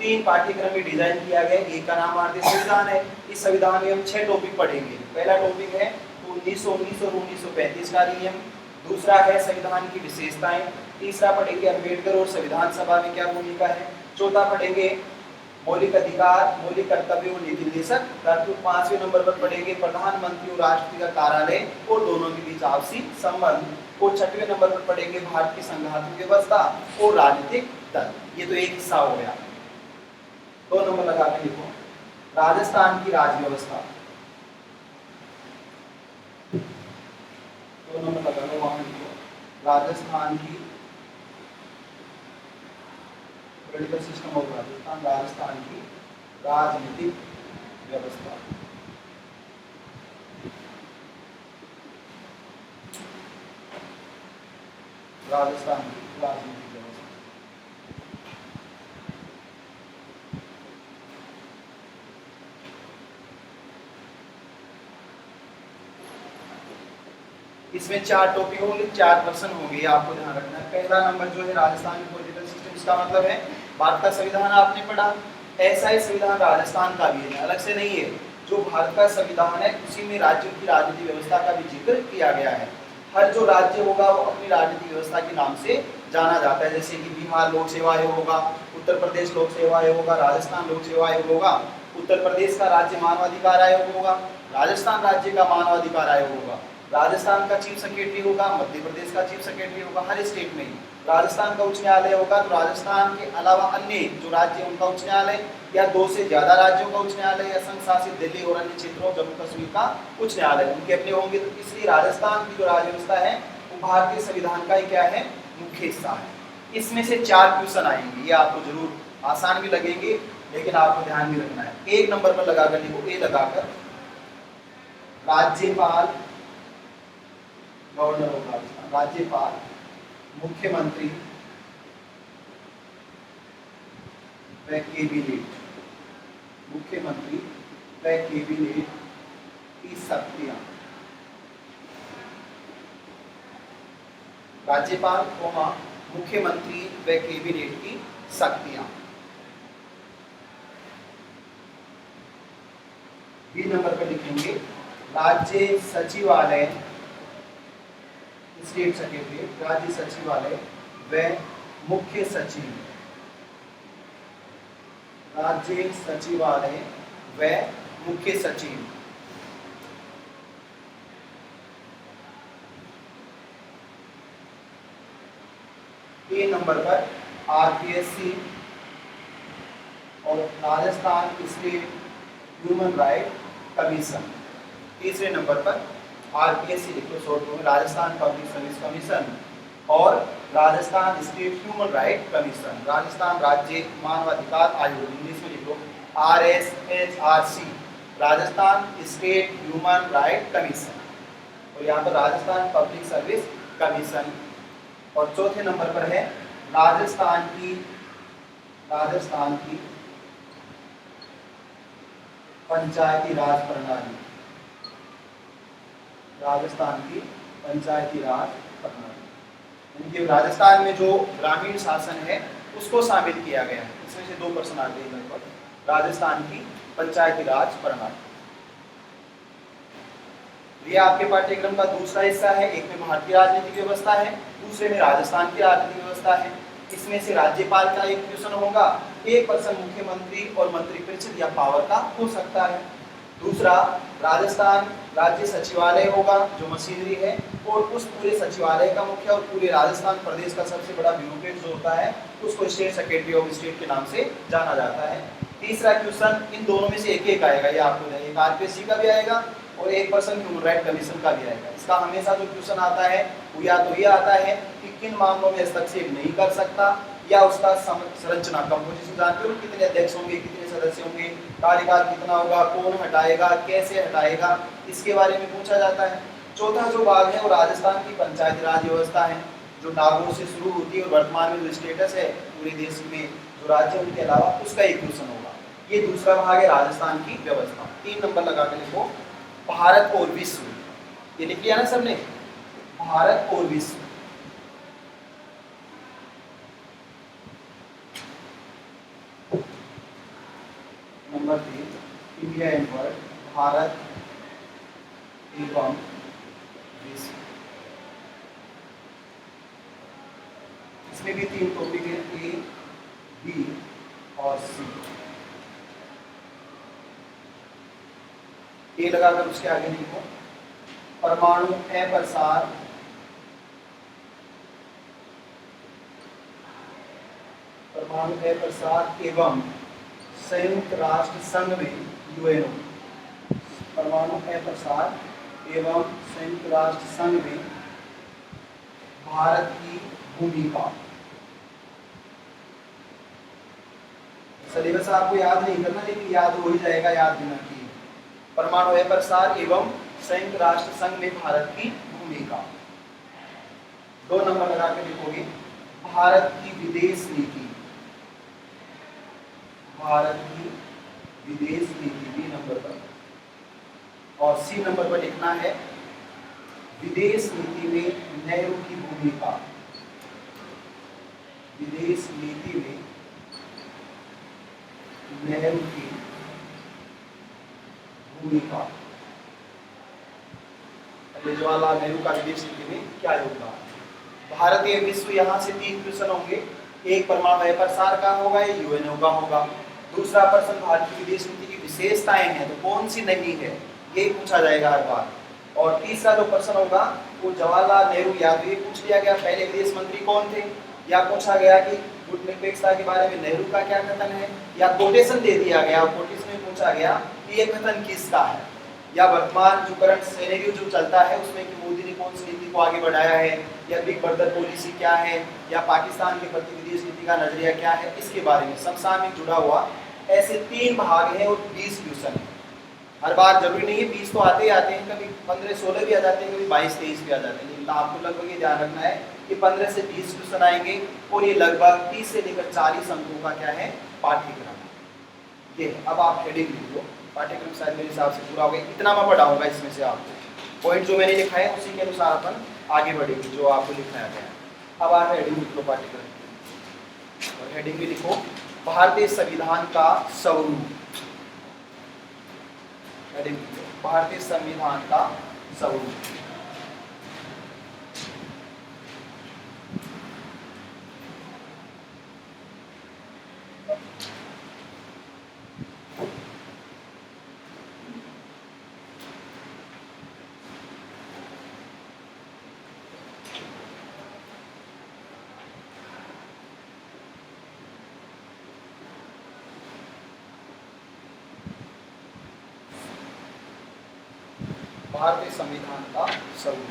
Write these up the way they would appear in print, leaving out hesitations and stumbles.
3 पाठ्यक्रम में डिजाइन किया गया है। एक का नाम भारतीय संविधान है। इस संविधान में हम 6 टॉपिक पढ़ेंगे। पहला टॉपिक है 1919 और 1935 का अधिनियम, दूसरा है संविधान की विशेषताएं, तीसरा पढ़ेंगे अम्बेडकर और संविधान सभा में क्या भूमिका है, चौथा पढ़ेंगे मौलिक अधिकार, मौलिक कर्तव्य और नीति निर्देशक तत्व, 5वें नंबर पर पढ़ेंगे प्रधानमंत्री और राष्ट्रपति का कार्यालय और दोनों के बीच आपसी संबंध, और 6वें नंबर पर पढ़ेंगे भारत की संघात्मक व्यवस्था और राजनीतिक दल। ये तो एक हिस्सा हो गया। 2 नंबर लगा के लिखो राजस्थान की राज व्यवस्था। 2 नंबर लगा लो वहां लिखो राजस्थान की political system of Rajasthan, Rajasthan की राजनीतिक व्यवस्था। राजस्थान की राजनीतिक व्यवस्था। इसमें 4 टॉपिक होंगे, 4 पर्सन होंगे, ये आपको ध्यान रखना है। पहला नंबर जो है राजस्थान की पॉलिटिकल सिस्टम, इसका मतलब है भारत का संविधान आपने पढ़ा, ऐसा ही संविधान राजस्थान का भी है, अलग से नहीं है। जो भारत का संविधान है उसी में राज्यों की राजनीतिक व्यवस्था का भी जिक्र किया गया है। हर जो राज्य होगा वो अपनी राजनीतिक व्यवस्था के नाम से जाना जाता है, जैसे कि बिहार लोक सेवा आयोग होगा, उत्तर प्रदेश लोक सेवा आयोग होगा, राजस्थान लोक सेवा आयोग होगा, उत्तर प्रदेश का राज्य मानवाधिकार आयोग होगा, राजस्थान राज्य का मानवाधिकार आयोग होगा, राजस्थान का चीफ सेक्रेटरी होगा, मध्य प्रदेश का चीफ सेक्रेटरी होगा, हर स्टेट में राजस्थान का उच्च न्यायालय होगा। तो राजस्थान के अलावा अन्य जो राज्य हैं उनका उच्च न्यायालय, या 2 से ज्यादा राज्यों का उच्च न्यायालय, या संघ शासित दिल्ली और अन्य क्षेत्रों जम्मू कश्मीर का उच्च न्यायालय, उनके अपने होंगे। तो इसलिए राजस्थान की जो राज्य व्यवस्था है वो भारतीय संविधान का ही क्या है, मुख्य हिस्सा है। इसमें से 4 क्वेश्चन आएंगे, ये आपको जरूर आसान भी लगेंगे, लेकिन आपको ध्यान भी रखना है। 1 नंबर पर लगाकर लिखो, ए लगाकर राज्यपाल, गवर्नर ऑफ राजस्थान, राज्यपाल, मुख्यमंत्री व कैबिनेट, मुख्यमंत्री व कैबिनेट की शक्तियां, राज्यपाल कोमा मुख्यमंत्री व कैबिनेट की शक्तियां। बी नंबर पर लिखेंगे राज्य सचिवालय, स्टेट सेक्रेटरी, राज्य सचिवालय व मुख्य सचिव, राज्य सचिवालय व मुख्य सचिव। 3 नंबर पर आरपीएससी और Rajasthan state human right commission. तीसरे नंबर पर आरपीएससी लिखो शॉर्ट में, राजस्थान पब्लिक सर्विस कमीशन और Rajasthan state human right commission, Rajasthan राज्य मानवाधिकार आयोग, इंग्लिश में लिखो RSHRC, Rajasthan state human right commission, और यहाँ पर राजस्थान पब्लिक सर्विस कमीशन। और चौथे नंबर पर है राजस्थान की पंचायती राज प्रणाली, राजस्थान की पंचायती राज प्रणाली। इनके राजस्थान में जो ग्रामीण शासन है उसको शामिल किया गया है। इसमें से 2 प्रश्न आते हैं लगभग। राजस्थान की पंचायती राज प्रणाली, ये आपके पाठ्यक्रम का दूसरा हिस्सा है। एक में भारतीय राजनीतिक व्यवस्था है, दूसरे में राजस्थान की राजनीतिक व्यवस्था है। इसमें से राज्यपाल का एक क्वेश्चन होगा, 1% मुख्यमंत्री और मंत्रिपरिषद या पावर का हो सकता है। दूसरा राजस्थान राज्य सचिवालय होगा जो मशीनरी है, और उस पूरे सचिवालय का मुख्य और पूरे राजस्थान प्रदेश का सबसे बड़ा ब्यूरोक्रेट जो होता है उसको स्टेट सेक्रेटरी ऑफ स्टेट के नाम से जाना जाता है। तीसरा क्वेश्चन इन दोनों में से एक आएगा, ये आपको एक आरपीएससी का भी आएगा और 1% ह्यूमन राइट कमीशन का भी आएगा। इसका हमेशा जो क्वेश्चन आता है वो या तो ये आता है कि किन मामलों में हस्तक्षेप नहीं कर सकता, या उसका संरचना कंपोजिशन जानते हो, कितने अध्यक्ष होंगे, कितने सदस्य होंगे, कार्यकाल कितना होगा, कौन हटाएगा, कैसे हटाएगा, इसके बारे में पूछा जाता है। चौथा जो भाग है वो राजस्थान की पंचायती राज व्यवस्था है, जो नागौर से शुरू होती है और वर्तमान में जो स्टेटस है पूरे देश में जो राज्य उनके अलावा, उसका एक क्वेश्चन होगा। ये दूसरा भाग है राजस्थान की व्यवस्था। 3 नंबर लगा के लिखो भारत और विश्व, ये लिख लिया ना सबने, भारत और विश्व। Number 3, India and world, Bharat एवं विश्व। इसमें भी 3 टॉपिक है, ए, बी और सी। ए लगाकर उसके आगे लिखो, परमाणु अप्रसार एवं संयुक्त राष्ट्र संघ में यूएनओ, परमाणु अप्रसार एवं संयुक्त राष्ट्र संघ में भारत की भूमिका। सिलेबस आपको याद नहीं करना, लेकिन याद हो ही जाएगा, याद बिना किए। परमाणु अप्रसार एवं संयुक्त राष्ट्र संघ में भारत की भूमिका। 2 नंबर लगा के लिखोगे, भारत की विदेश नीति, भारत की विदेश नीति, बी नंबर पर। और सी नंबर पर लिखना है, विदेश नीति में नेहरू की भूमिका, विदेश नीति में नेहरू की भूमिका। जवाहरलाल नेहरू का विदेश नीति में क्या योगदान। भारतीय विश्व, यहाँ से 3 क्वेश्चन होंगे। एक परमाणु अप्रसार का होगा, एक यूएनओ का होगा। दूसरा प्रश्न भारत की विदेश नीति की विशेषताएं हैं, तो कौन सी नहीं है, ये पूछा जाएगा हर बार। और तीसरा जो प्रश्न होगा वो जवाहरलाल नेहरू, या तो ये पूछ लिया गया पहले विदेश मंत्री कौन थे, या पूछा गया कि गुटनिरपेक्षता के बारे में नेहरू का क्या कथन है, या कोटेशन दे दिया गया, कोटेशन में पूछा गया कि ये कथन किसका है, या वर्तमान जो करंट सिनेरियो जो चलता है उसमें कि मोदी ने कौन सी नीति को आगे बढ़ाया है, या बिग ब्रदर पॉलिसी क्या है, या पाकिस्तान के प्रति विदेश नीति का नजरिया क्या है, इसके बारे में समसामयिक जुड़ा हुआ। ऐसे 3 भाग हैं और 20 क्वेश्चन है। हर बार जरूरी नहीं है 20 तो आते ही आते हैं, कभी 15-16 भी आ जाते हैं, कभी 22-23 भी आ जाते हैं, लेकिन आपको लगभग ये ध्यान रखना है कि 15 से 20 क्वेश्चन आएंगे और ये लगभग 30 से लेकर 40 अंकों का क्या है, पाठ्यक्रम। ये अब आप हेडिंग लिख लो, पाठ्यक्रम शायद मेरे हिसाब से पूरा हो गया। इतना मैं पढ़ाऊंगा, इसमें से आपको पॉइंट जो मैंने लिखा है उसी के अनुसार अपन आगे बढ़ेंगे, जो आपको लिखना है। अब आप हेडिंग लिख लो पाठ्यक्रम, और हेडिंग भी लिखो, भारतीय संविधान का स्वरूप। हेडिंग लिखो, भारतीय संविधान का स्वरूप। भारतीय संविधान का स्वरूप।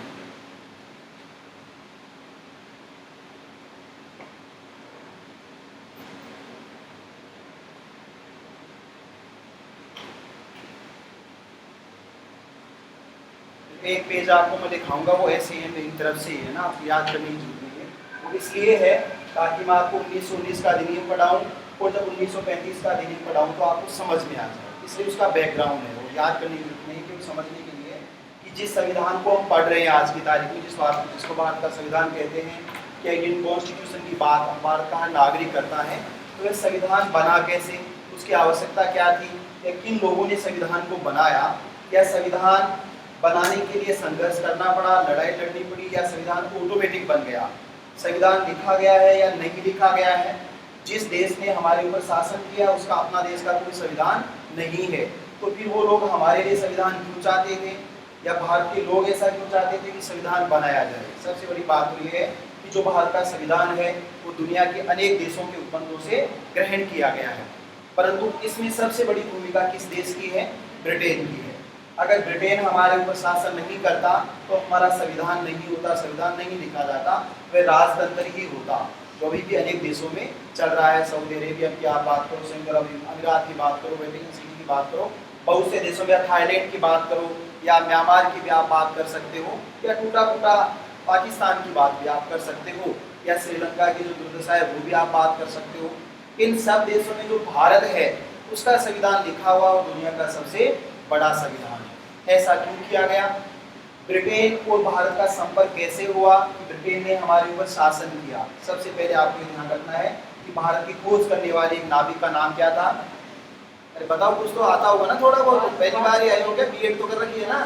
एक पेज आपको मैं दिखाऊंगा, वो ऐसे ही मेरी तरफ से ही है ना, आपको याद करने की जरूरत नहीं है। वो इसलिए है ताकि मैं आपको 1919 का अधिनियम पढ़ाऊं, और जब 1935 का अधिनियम पढ़ाऊं तो आपको समझ में आ जाए, इसलिए उसका बैकग्राउंड है, वो याद करने की जरूरत नहीं, क्योंकि समझने के लिए कि जिस संविधान को हम पढ़ रहे हैं आज की तारीख में, जिसको भारत का संविधान कहते हैं, कि इंडियन कॉन्स्टिट्यूशन की बात भारत का नागरिक करता है, तो यह संविधान बना कैसे, उसकी आवश्यकता क्या थी, या किन लोगों ने संविधान को बनाया, या संविधान बनाने के लिए संघर्ष करना पड़ा, लड़ाई लड़नी पड़ी, या संविधान ऑटोमेटिक बन गया, संविधान लिखा गया है या नहीं लिखा गया है। जिस देश ने हमारे ऊपर शासन किया उसका अपना देश का कोई संविधान नहीं है, तो फिर वो लोग हमारे लिए संविधान क्यों चाहते थे, या भारत के लोग ऐसा क्यों चाहते थे कि संविधान बनाया जाए। सबसे बड़ी बात तो ये है कि जो भारत का संविधान है वो दुनिया के अनेक देशों के उपबंधों से ग्रहण किया गया है, परंतु इसमें सबसे बड़ी भूमिका किस देश की है, ब्रिटेन की है। अगर ब्रिटेन हमारे ऊपर शासन नहीं करता तो हमारा संविधान नहीं होता, संविधान नहीं लिखा जाता, वह राजतंत्र ही होता, जो अभी भी अनेक देशों में चल रहा है। सऊदी अरेबिया की आप बात करो, संयुक्त अरब अमीरात की बात करो, वेटिकन सिटी की बात करो, बहुत से देशों में, थाईलैंड की बात करो, या म्यांमार की भी आप बात कर सकते हो, या टूटा फूटा पाकिस्तान की बात भी आप कर सकते हो, या श्रीलंका की जो दुर्दशा है वो भी आप बात कर सकते हो। इन सब देशों में जो भारत है उसका संविधान लिखा हुआ और दुनिया का सबसे बड़ा संविधान है। ऐसा क्यों किया गया, ब्रिटेन और भारत का संपर्क कैसे हुआ कि ब्रिटेन ने हमारे ऊपर शासन किया। सबसे पहले आपको ध्यान रखना है कि भारत की खोज करने वाले एक नाविक का नाम क्या था, अरे बताओ, कुछ तो आता होगा ना थोड़ा बहुत, पहली बार ही आए हो क्या? बीएड तो कर रखी है ना।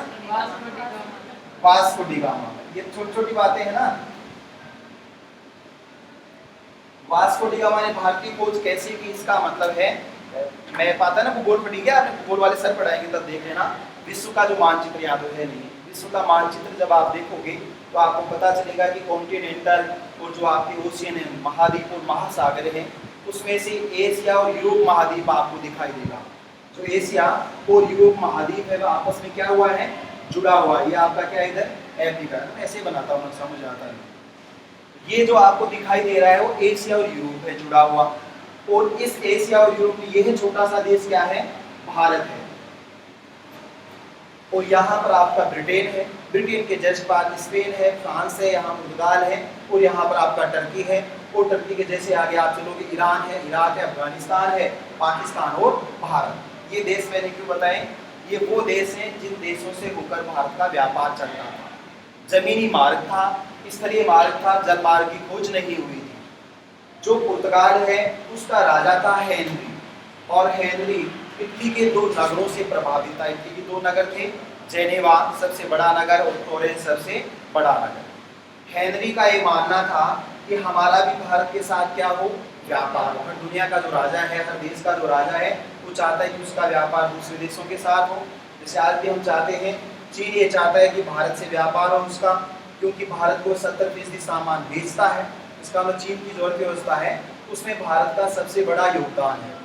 वास्को डी गामा, ये छोटी छोटी बातें हैं ना। वास्को डी गामा ने भारतीय खोज कैसे की, इसका मतलब है, मैं पाता ना भूगोल पढ़ी गया आपने, भूगोल वाले सर पढ़ाएंगे तब देख लेना। विश्व का जो मानचित्र यहाँ तो है नहीं, विश्व का मानचित्र जब आप देखोगे तो आपको पता चलेगा कि कॉन्टिनेंटल और जो आपके ओशियन है, महाद्वीप और महासागर है, उसमें से एशिया और यूरोप महाद्वीप आपको दिखाई देगा। जो एशिया और यूरोप महाद्वीप है वो आपस में क्या हुआ है, जुड़ा हुआ है। ये आपका क्या है इधर अफ्रीका, ऐसे बनाता हूँ, समझ आता है। ये जो आपको दिखाई दे रहा है वो एशिया और यूरोप है जुड़ा हुआ, और इस एशिया और यूरोप में यह छोटा सा देश क्या है, भारत है। और यहाँ पर आपका ब्रिटेन है, ब्रिटेन के जस्ट बाद स्पेन है, फ्रांस है, यहाँ पुर्तगाल है, और यहाँ पर आपका टर्की है, और टर्की के जैसे आगे आप चलोगे ईरान है, इराक है, अफगानिस्तान है, पाकिस्तान और भारत। ये देश मैंने क्यों बताए, ये वो देश हैं जिन देशों से होकर भारत का व्यापार चलता था। जमीनी मार्ग था, स्थलीय मार्ग था, जल मार्ग की खोज नहीं हुई थी। जो पुर्तगाल है उसका राजा था हेनरी, और हेनरी इटली के दो नगरों से प्रभावित था। इटली के दो नगर थे, जेनेवा सबसे बड़ा नगर और फ्लोरेंस सबसे बड़ा नगर। हेनरी का ये मानना था कि हमारा भी भारत के साथ क्या हो, व्यापार हो। हर दुनिया का जो राजा है, हर देश का जो राजा है, वो चाहता है कि उसका व्यापार दूसरे देशों के साथ हो। जैसे आज भी हम चाहते हैं, चीन ये चाहता है कि भारत से व्यापार हो उसका, क्योंकि भारत को 70% सामान बेचता है। इसका मतलब चीन की जो अर्थव्यवस्था है उसमें भारत का सबसे बड़ा योगदान है।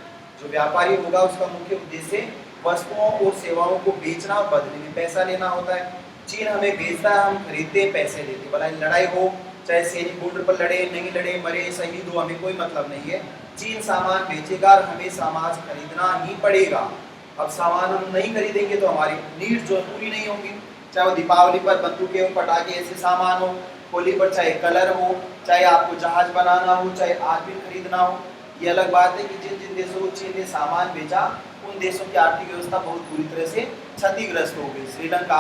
जो व्यापारी होगा उसका मुख्य उद्देश्य वस्तुओं और सेवाओं को बेचना और बदले में पैसा लेना होता है। चीन हमें बेचता है, हम खरीदते पैसे लेते, भला लड़ाई हो चाहे सैनिक बॉर्डर पर लड़े, नहीं लड़े, मरे, शहीद हो, हमें कोई मतलब नहीं है। चीन सामान बेचेगा और हमें सामान खरीदना ही पड़ेगा। अब सामान हम नहीं खरीदेंगे तो हमारी नीड जो पूरी नहीं होगी। चाहे वो दीपावली पर बंदूकें हो, पटाखे, ऐसे सामान हो, होली पर चाहे कलर हो, चाहे आपको जहाज बनाना हो, चाहे आदमी खरीदना हो। ये अलग बात है कि जिन जिन देशों को चीन ने सामान बेचा उन देशों की आर्थिक व्यवस्था बहुत बुरी तरह से क्षतिग्रस्त हो गई। श्रीलंका,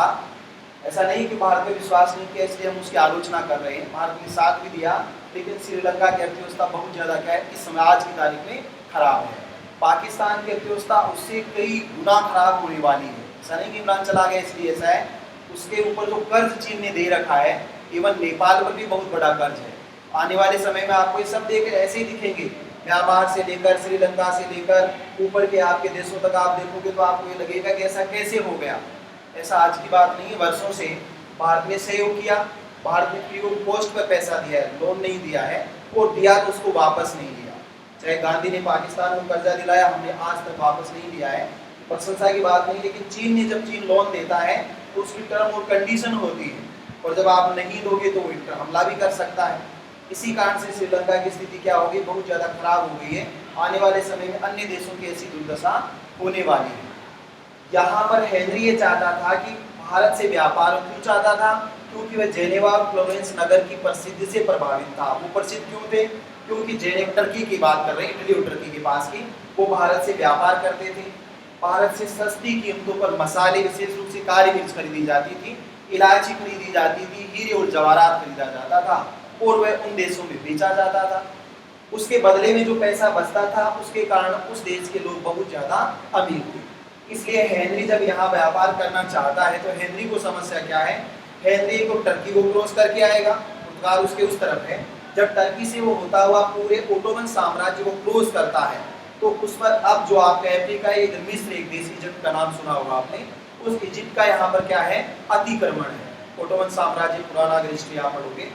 ऐसा नहीं कि भारत में विश्वास नहीं किया इसलिए हम उसकी आलोचना कर रहे हैं, भारत ने साथ भी दिया, लेकिन श्रीलंका की अर्थव्यवस्था बहुत ज़्यादा क्या है इस समय आज की तारीख में खराब है। पाकिस्तान की अर्थव्यवस्था उससे कई गुना खराब होने वाली है। ऐसा नहीं कि इमरान चला गया इसलिए ऐसा है, उसके ऊपर जो कर्ज चीन ने दे रखा है, इवन नेपाल पर भी बहुत बड़ा कर्ज है। आने वाले समय में आपको ये सब देख ऐसे ही दिखेंगे, म्यांमार से लेकर श्रीलंका से लेकर ऊपर के आपके देशों तक आप देखोगे तो आपको ये लगेगा कि ऐसा कैसे हो गया। ऐसा आज की बात नहीं है, वर्षों से भारत ने सहयोग किया, भारत ने फ्री ऑफ कॉस्ट पर पैसा दिया है, लोन नहीं दिया है, और दिया तो उसको वापस नहीं दिया। चाहे गांधी ने पाकिस्तान को कर्जा दिलाया, हमने आज तक वापस नहीं दिया है, प्रशंसा की बात नहीं। लेकिन चीन ने, जब चीन लोन देता है तो उसकी टर्म और कंडीशन होती है, और जब आप नहीं दोगे तो वो हमला भी कर सकता है। इसी कारण से श्रीलंका की स्थिति क्या होगी, बहुत ज़्यादा खराब हो गई है। आने वाले समय में अन्य देशों की ऐसी दुर्दशा होने वाली है। यहाँ पर हेनरी ये चाहता था कि भारत से व्यापार, क्यों चाहता था, क्योंकि वह जेनेवा और फ्लोरेंस नगर की प्रसिद्धि से प्रभावित था। वो प्रसिद्ध क्यों थे, क्योंकि जेनेवा, टर्की की बात कर रहे हैं, इटली और टर्की के पास की, वो भारत से व्यापार करते थे। भारत से सस्ती कीमतों पर मसाले, विशेष रूप से काली मिर्च खरीदी जाती थी, इलायची खरीदी जाती थी, हीरे और जवाहरात खरीदा जाता था, और वह उन देशों में बेचा जाता था। उसके बदले में जो पैसा बचता था उसके कारण उस देश के लोग बहुत ज़्यादा अमीर थे। इसलिए हेनरी जब यहाँ व्यापार करना चाहता है तो हेनरी को समस्या क्या है, हेनरी को टर्की को क्रॉस करके आएगा, पुर्तगाल उसके उस तरफ है। जब टर्की से वो होता हुआ पूरे ओटोमन साम्राज्य को क्रॉस करता है तो उस पर अब जो आपका अफ्रीका है, इधर मिस्र एक देश इजिप्ट का नाम सुना होगा आपने, उस इजिप्ट का यहाँ पर क्या है अतिक्रमण है। ओटोमन साम्राज्य पुराना अगर हिस्ट्री आप पढ़ोगे,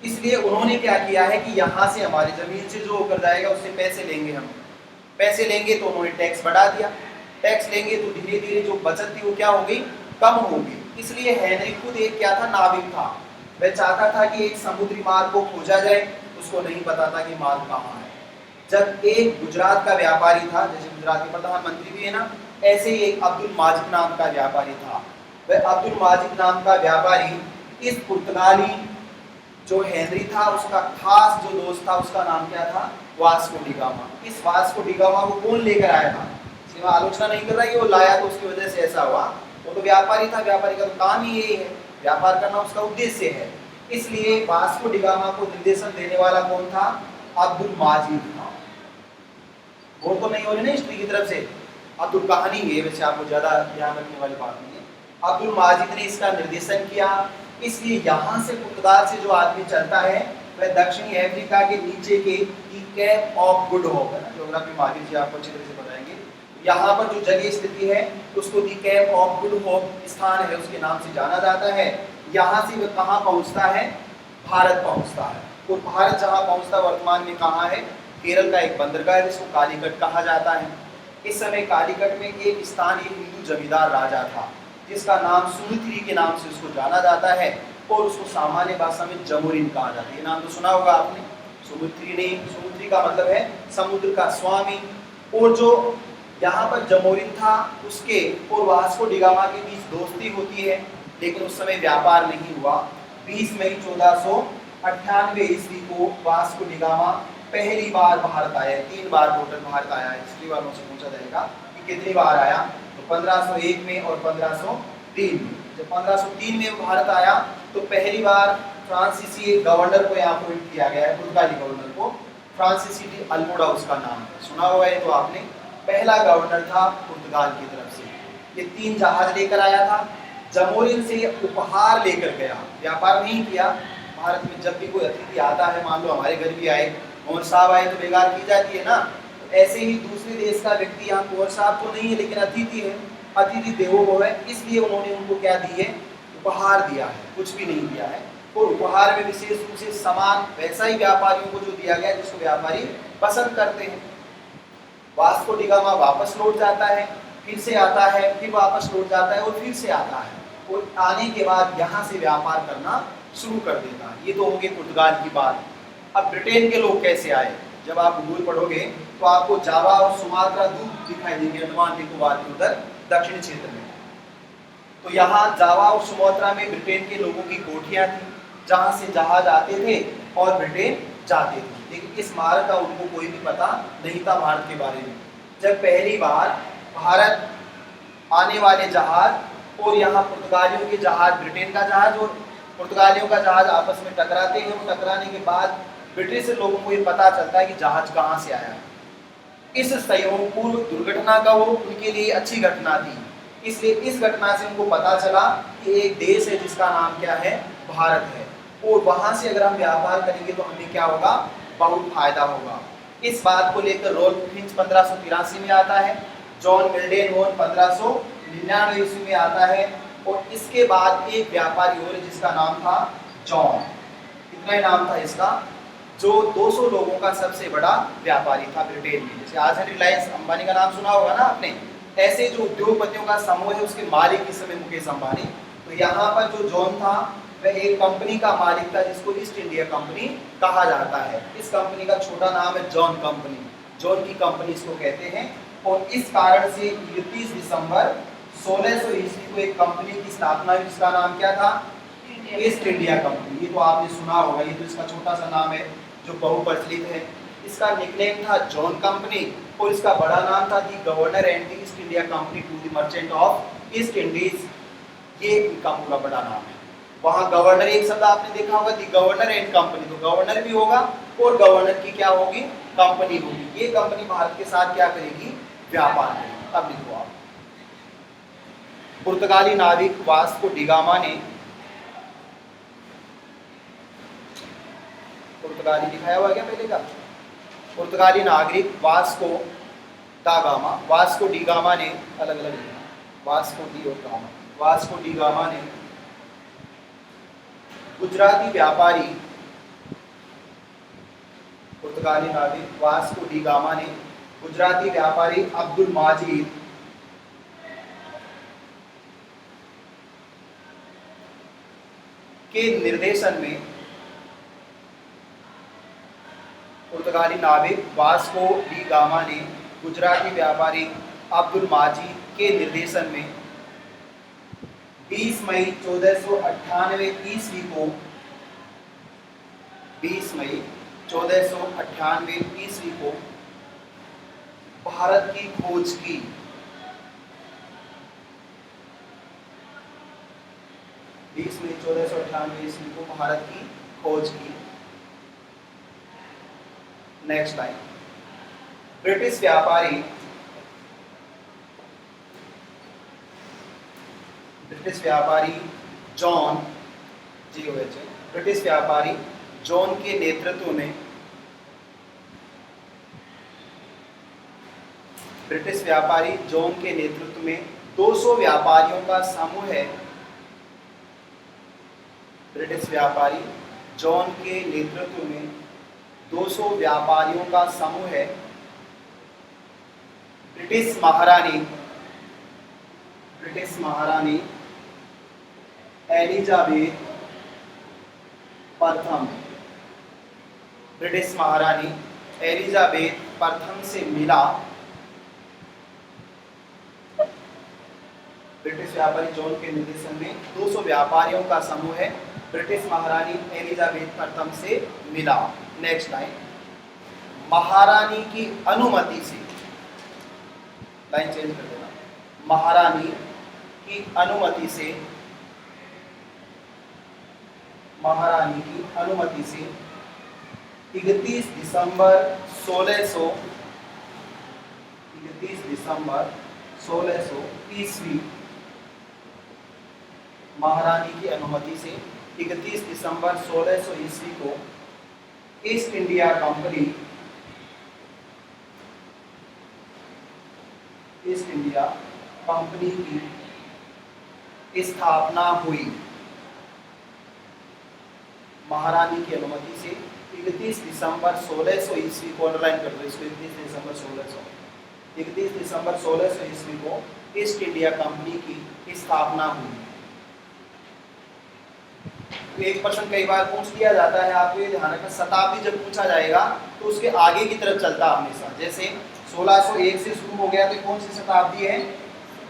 इसलिए उन्होंने क्या किया है कि यहाँ से हमारी जमीन से जो होकर जाएगा उससे पैसे लेंगे, हम पैसे लेंगे तो उन्होंने टैक्स बढ़ा दिया, टैक्स लेंगे तो धीरे धीरे जो बचत थी वो क्या होगी, कम होगी। इसलिए हेनरी खुद एक क्या था, नाविक था। वह चाहता था कि एक समुद्री मार्ग को खोजा जाए, उसको नहीं पता था कि मार्ग कहाँ है। जब एक गुजरात का व्यापारी था, जैसे गुजरात के प्रधानमंत्री भी है ना, ऐसे ही एक अब्दुल माजिद नाम का व्यापारी था। वह अब्दुल माजिद नाम का व्यापारी इस पुर्तगाली जो हेनरी था उसका खास जो दोस्त था, उसका नाम क्या था, वास्को डी गामा। इस वास्को डी गामा को कौन लेकर आया था, सिर्फ आलोचना नहीं कर रहा कि वो लाया तो उसकी वजह से ऐसा हुआ, वो तो व्यापारी था, व्यापारी का तो काम ही यही है, व्यापार करना उसका उद्देश्य है। इसलिए वास्को डी गामा को निर्देशन देने वाला कौन था, अब्दुल माजिद था। वो तो नहीं हो रही ना हिस्ट्री की तरफ से, अब्दुल कहानी है, वैसे आपको ज़्यादा ध्यान रखने वाली बात नहीं है। अब्दुल माजिद ने इसका निर्देशन किया, इसलिए यहाँ से पुर्तगाल से जो आदमी चलता है वह दक्षिणी अफ्रीका के नीचे के कैप ऑफ गुड होप है ना, ज्योग्राफी माहिर जी आपको अच्छी तरह से बताएंगे। यहाँ पर जो जगह स्थिति है उसको दी कैप ऑफ गुड होप स्थान है उसके नाम से जाना जाता है। यहाँ से वह कहाँ पहुँचता है, भारत पहुँचता है। और भारत जहाँ पहुँचता वर्तमान में कहाँ है, केरल का एक बंदरगाह है जिसको कालीकट कहा जाता है। इस समय कालीकट में एक स्थान एक हिंदू जमींदार राजा था जिसका नाम सुमित्री के नाम से उसको जाना जाता है और उसको सामान्य भाषा में जमोरिन कहा जाता है। ये नाम तो सुना होगा आपने, सुमित्री का मतलब है समुद्र का स्वामी। और जो यहाँ पर जमोरिन था उसके और वास्को डिगामा के बीच दोस्ती होती है, लेकिन उस समय व्यापार नहीं हुआ। 20 मई 1498 ईस्वी को वास्को डिगामा पहली बार भारत आया। 3 बार टोटल भारत आया है। हिस्ट्री वालों से पूछा जाएगा कि कितनी बार आया, तो 1501 में और 1503 में। जब 1503 में भारत आया तो पहली बार फ्रांसीसी गवर्नर को यहाँ अपॉइंट किया गया है, पुर्तगाली गवर्नर को। फ्रांसीसी डी अल्मोड़ा उसका नाम है, सुना हुआ है तो आपने। पहला गवर्नर था पुर्तगाल की तरफ से। ये 3 जहाज लेकर आया था, जमोरिन से उपहार लेकर गया, व्यापार नहीं किया। भारत में जब भी कोई अतिथि आता है, मान लो हमारे घर भी आए, कुंवर साहब आए तो बेगार की जाती है ना, ऐसे ही दूसरे देश का व्यक्ति यहाँ कुंवर साहब तो नहीं है लेकिन अतिथि है, अतिथि देवो भव है, इसलिए उन्होंने उनको क्या दिए, उपहार दिया है, कुछ भी नहीं दिया है। और उपहार में विशेष रूप से सामान वैसा ही व्यापारियों को जो दिया गया जिसको व्यापारी पसंद करते हैं। वास्को डिगामा वापस लौट जाता है, फिर से आता है, फिर वापस लौट जाता है और फिर से आता है, और आने के बाद यहाँ से व्यापार करना शुरू कर देता है। ये तो हो गई पुर्तगाल की बात। अब ब्रिटेन के लोग कैसे आए, जब आप भूगोल पढ़ोगे तो आपको जावा और सुमात्रा दूर दिखाई देंगे, अंडमान निकोबार के उधर दक्षिणी क्षेत्र में। तो यहाँ जावा और सुमात्रा में ब्रिटेन के लोगों की कोठियाँ थी जहाँ से जहाज आते थे और ब्रिटेन जाते थे, लेकिन इस मार्ग का उनको कोई भी पता नहीं था भारत के बारे में। जब पहली बार भारत आने वाले जहाज और यहाँ पुर्तगालियों के जहाज, ब्रिटेन का जहाज और पुर्तगालियों का जहाज आपस में टकराते हैं, और टकराने के बाद ब्रिटिश लोगों को ये पता चलता है कि जहाज कहाँ से आया है। इस संयोगपूर्ण दुर्घटना का वो उनके लिए अच्छी घटना थी, इसलिए इस घटना से उनको पता चला कि एक देश है जिसका नाम क्या है, भारत है, और वहाँ से अगर हम व्यापार करेंगे तो हमें क्या होगा, बहुत फायदा होगा। इस बात को लेकर रोल्फ फिंच 1583 में आता है, जॉन मिल्डेनहोर्न 1599 ईस्वी में आता है, और इसके बाद एक व्यापारी और जिसका नाम था जॉन, इतना ही नाम था इसका, जो 200 लोगों का सबसे बड़ा व्यापारी था ब्रिटेन में। जैसे आज है रिलायंस, अंबानी का नाम सुना होगा ना आपने, ऐसे जो उद्योगपतियों का समूह है उसके मालिक इस समय मुकेश अंबानी। तो यहाँ पर जो जॉन था वह एक कंपनी का मालिक था जिसको ईस्ट इंडिया कंपनी कहा जाता है। इस कंपनी का छोटा नाम है जॉन कंपनी, जॉन की कंपनी इसको कहते हैं। और इस कारण से 31 दिसंबर 1600 ईस्वी को एक कंपनी की स्थापना हुई जिसका नाम क्या था, ईस्ट इंडिया कंपनी। ये तो आपने सुना होगा, ये तो इसका छोटा सा नाम है जो बहुप्रचलित है। इसका निकनेम था जॉन कंपनी, और इसका बड़ा नाम था the governor and the East India Company to the merchant of East Indies. ये इनका पूरा बड़ा नाम है। वहाँ गवर्नर एक शब्द आपने देखा होगा, दी गवर्नर एंड कंपनी, तो गवर्नर भी होगा और गवर्नर की क्या होगी, कंपनी होगी। ये कंपनी भारत के साथ क्या करेगी, व्यापार करेगी। अब लिखो आप, पुर्तगाली नाविक वास्को डिगामा ने, पुर्तगाली दिखाया हुआ क्या पहले का, पुर्तगाली नागरिक वास्को डिगामा ने, अलग अलग वास्को डी और गामा, वास्को डिगामा ने गुजराती व्यापारी, पुर्तगाली नाविक वास्को डिगामा ने गुजराती व्यापारी अब्दुल माजिद के निर्देशन में, पुर्तगाली नाविक वास्को डी गामा ने गुजराती व्यापारी अब्दुल माजिद के निर्देशन में 20 मई 1498 ईस्वी को, 20 मई 1498 ईस्वी को भारत की खोज की। मई 1498 ईस्वी को भारत की खोज की। नेक्स्ट लाइन, ब्रिटिश व्यापारी ब्रिटिश व्यापारी जॉन JOH ब्रिटिश व्यापारी जॉन के नेतृत्व में ब्रिटिश व्यापारी जॉन के नेतृत्व में 200 व्यापारियों का समूह है। ब्रिटिश व्यापारी जॉन के नेतृत्व में 200 व्यापारियों का समूह है। ब्रिटिश महारानी एलिजाबेथ प्रथम ब्रिटिश महारानी एलिजाबेथ प्रथम से मिला। ब्रिटिश व्यापारी जॉन के निर्देशन में 200 व्यापारियों का समूह है। ब्रिटिश महारानी एलिजाबेथ प्रथम से मिला। नेक्स्ट लाइन, महारानी की अनुमति से, लाइन चेंज कर देना, महारानी की अनुमति से, महारानी की अनुमति से 31 दिसंबर 1600 ईस्वी, महारानी की अनुमति से 31 दिसंबर 1600 ईस्वी को ईस्ट इंडिया कंपनी की स्थापना हुई। महारानी की अनुमति से 31 दिसंबर 1600 ईस्वी को, अंडरलाइन कर दो इसको, 31 दिसंबर 1600 ईस्वी को ईस्ट इंडिया कंपनी की स्थापना हुई। एक प्रश्न कई बार पूछ लिया जाता है, आपको ये ध्यान रखना, शताब्दी जब पूछा जाएगा तो उसके आगे की तरफ चलता हमेशा। जैसे 1601 से शुरू हो गया तो कौन सी शताब्दी है?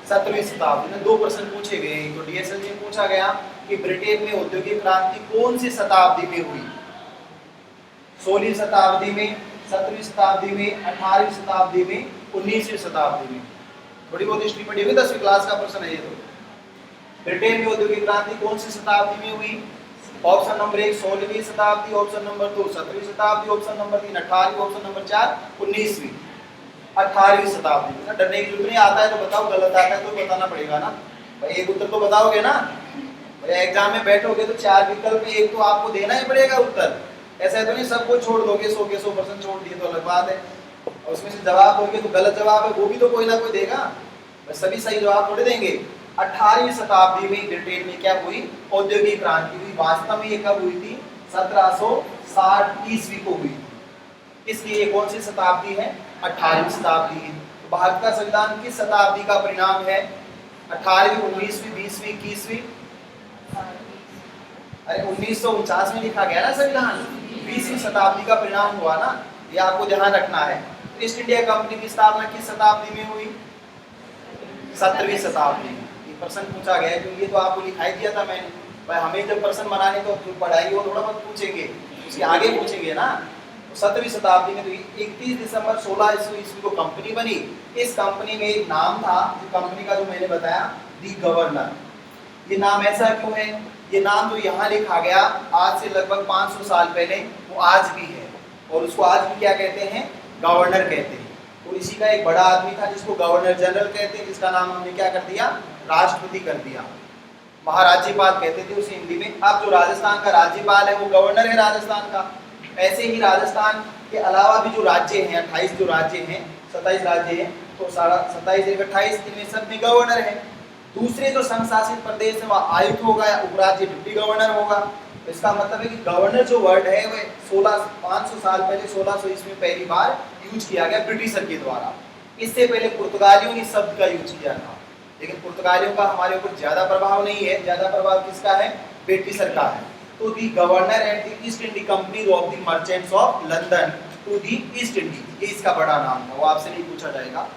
17वीं शताब्दी में। 2 प्रश्न पूछे गए, तो DSL में पूछा गया कि ब्रिटेन में औद्योगिक क्रांति कौन सी शताब्दी में हुई? 16वीं शताब्दी में, 17वीं शताब्दी में, 18वीं शताब्दी में, 19वीं शताब्दी में। थोड़ी बहुत हिस्ट्री पढ़ी होगी, 10वीं क्लास का प्रश्न है ये। तो ब्रिटेन में औद्योगिक क्रांति कौन सी शताब्दी में हुई? ऑप्शन नंबर 1 16वीं शताब्दी, ऑप्शन नंबर 2 17वीं शताब्दी, ऑप्शन नंबर 3 18वीं, ऑप्शन नंबर 4 19वीं। 18वीं शताब्दी में। डरने की जरूरत नहीं, आता है तो बताओ, गलत आता है तो बताना पड़ेगा ना भाई, एक उत्तर तो बताओगे ना भाई। एग्जाम में बैठोगे तो 4 विकल्प में एक तो आपको देना ही पड़ेगा उत्तर। ऐसा है तो नहीं सबको छोड़ दोगे, 100 के 100% छोड़ दिए तो अलग बात है, और उसमें से जवाब दोगे तो गलत जवाब है वो भी तो कोई ना कोई देगा, सभी सही जवाब थोड़े देंगे। 18वीं शताब्दी में ब्रिटेन में क्या हुई? औद्योगिक क्रांति हुई। वास्तव में ये कब हुई थी? 1760 ईस्वी को हुई थी। इसलिए ये कौन सी शताब्दी है? 18वीं शताब्दी है। तो भारत का संविधान किस शताब्दी का परिणाम है? 18वीं, 19वीं, 20वीं, 21वीं? अरे 1949 में लिखा गया ना संविधान, 20वीं शताब्दी का परिणाम हुआ ना, ये आपको ध्यान रखना है। ईस्ट इंडिया कंपनी की स्थापना किस शताब्दी में हुई? 17वीं शताब्दी में। प्रश्न पूछा गया है, क्योंकि ये तो आपको लिखाई दिया था मैंने भाई, हमें जब प्रश्न बनाने तो पढ़ाई वो थोड़ा बहुत पूछेंगे, उसके आगे पूछेंगे ना। तो 17वीं शताब्दी में तो 31 दिसंबर 1600 ईस्वी को कंपनी बनी। इस कंपनी में एक नाम था, कंपनी का जो मैंने बताया, दी गवर्नर। ये नाम ऐसा क्यों है? ये नाम जो यहाँ लिखा गया आज से लगभग 500 साल पहले, वो आज भी है, और उसको आज भी क्या कहते हैं? गवर्नर कहते हैं। और इसी का एक बड़ा आदमी था जिसको गवर्नर जनरल कहते हैं, जिसका नाम हमने क्या कर दिया? राष्ट्रपति कर दिया। महाराज्यपाल कहते थे उसे हिंदी में। अब जो राजस्थान का राज्यपाल है वो गवर्नर है राजस्थान का। ऐसे ही राजस्थान के अलावा भी जो राज्य हैं, 28 जो राज्य हैं, 27 राज्य हैं, तो 27 एक 28, इनमें सब में गवर्नर है। दूसरे जो संघ शासित प्रदेश है वहाँ आयुक्त होगा या उपराज्य डिप्टी गवर्नर होगा। तो इसका मतलब है कि गवर्नर जो वर्ड है वह 500 साल पहले 1600 ईस्वी में पहली बार यूज किया गया ब्रिटिशर के द्वारा। इससे पहले पुर्तगालियों ने शब्द का यूज किया था, लेकिन पुर्तगालियों का हमारे ऊपर ज्यादा प्रभाव नहीं है। ज्यादा प्रभाव किसका है? ब्रिटिशर का है। तो the governor and the East India Company of the merchants of London to the East Indies, ये इसका बड़ा नाम था, वो आपसे नहीं पूछा जाएगा।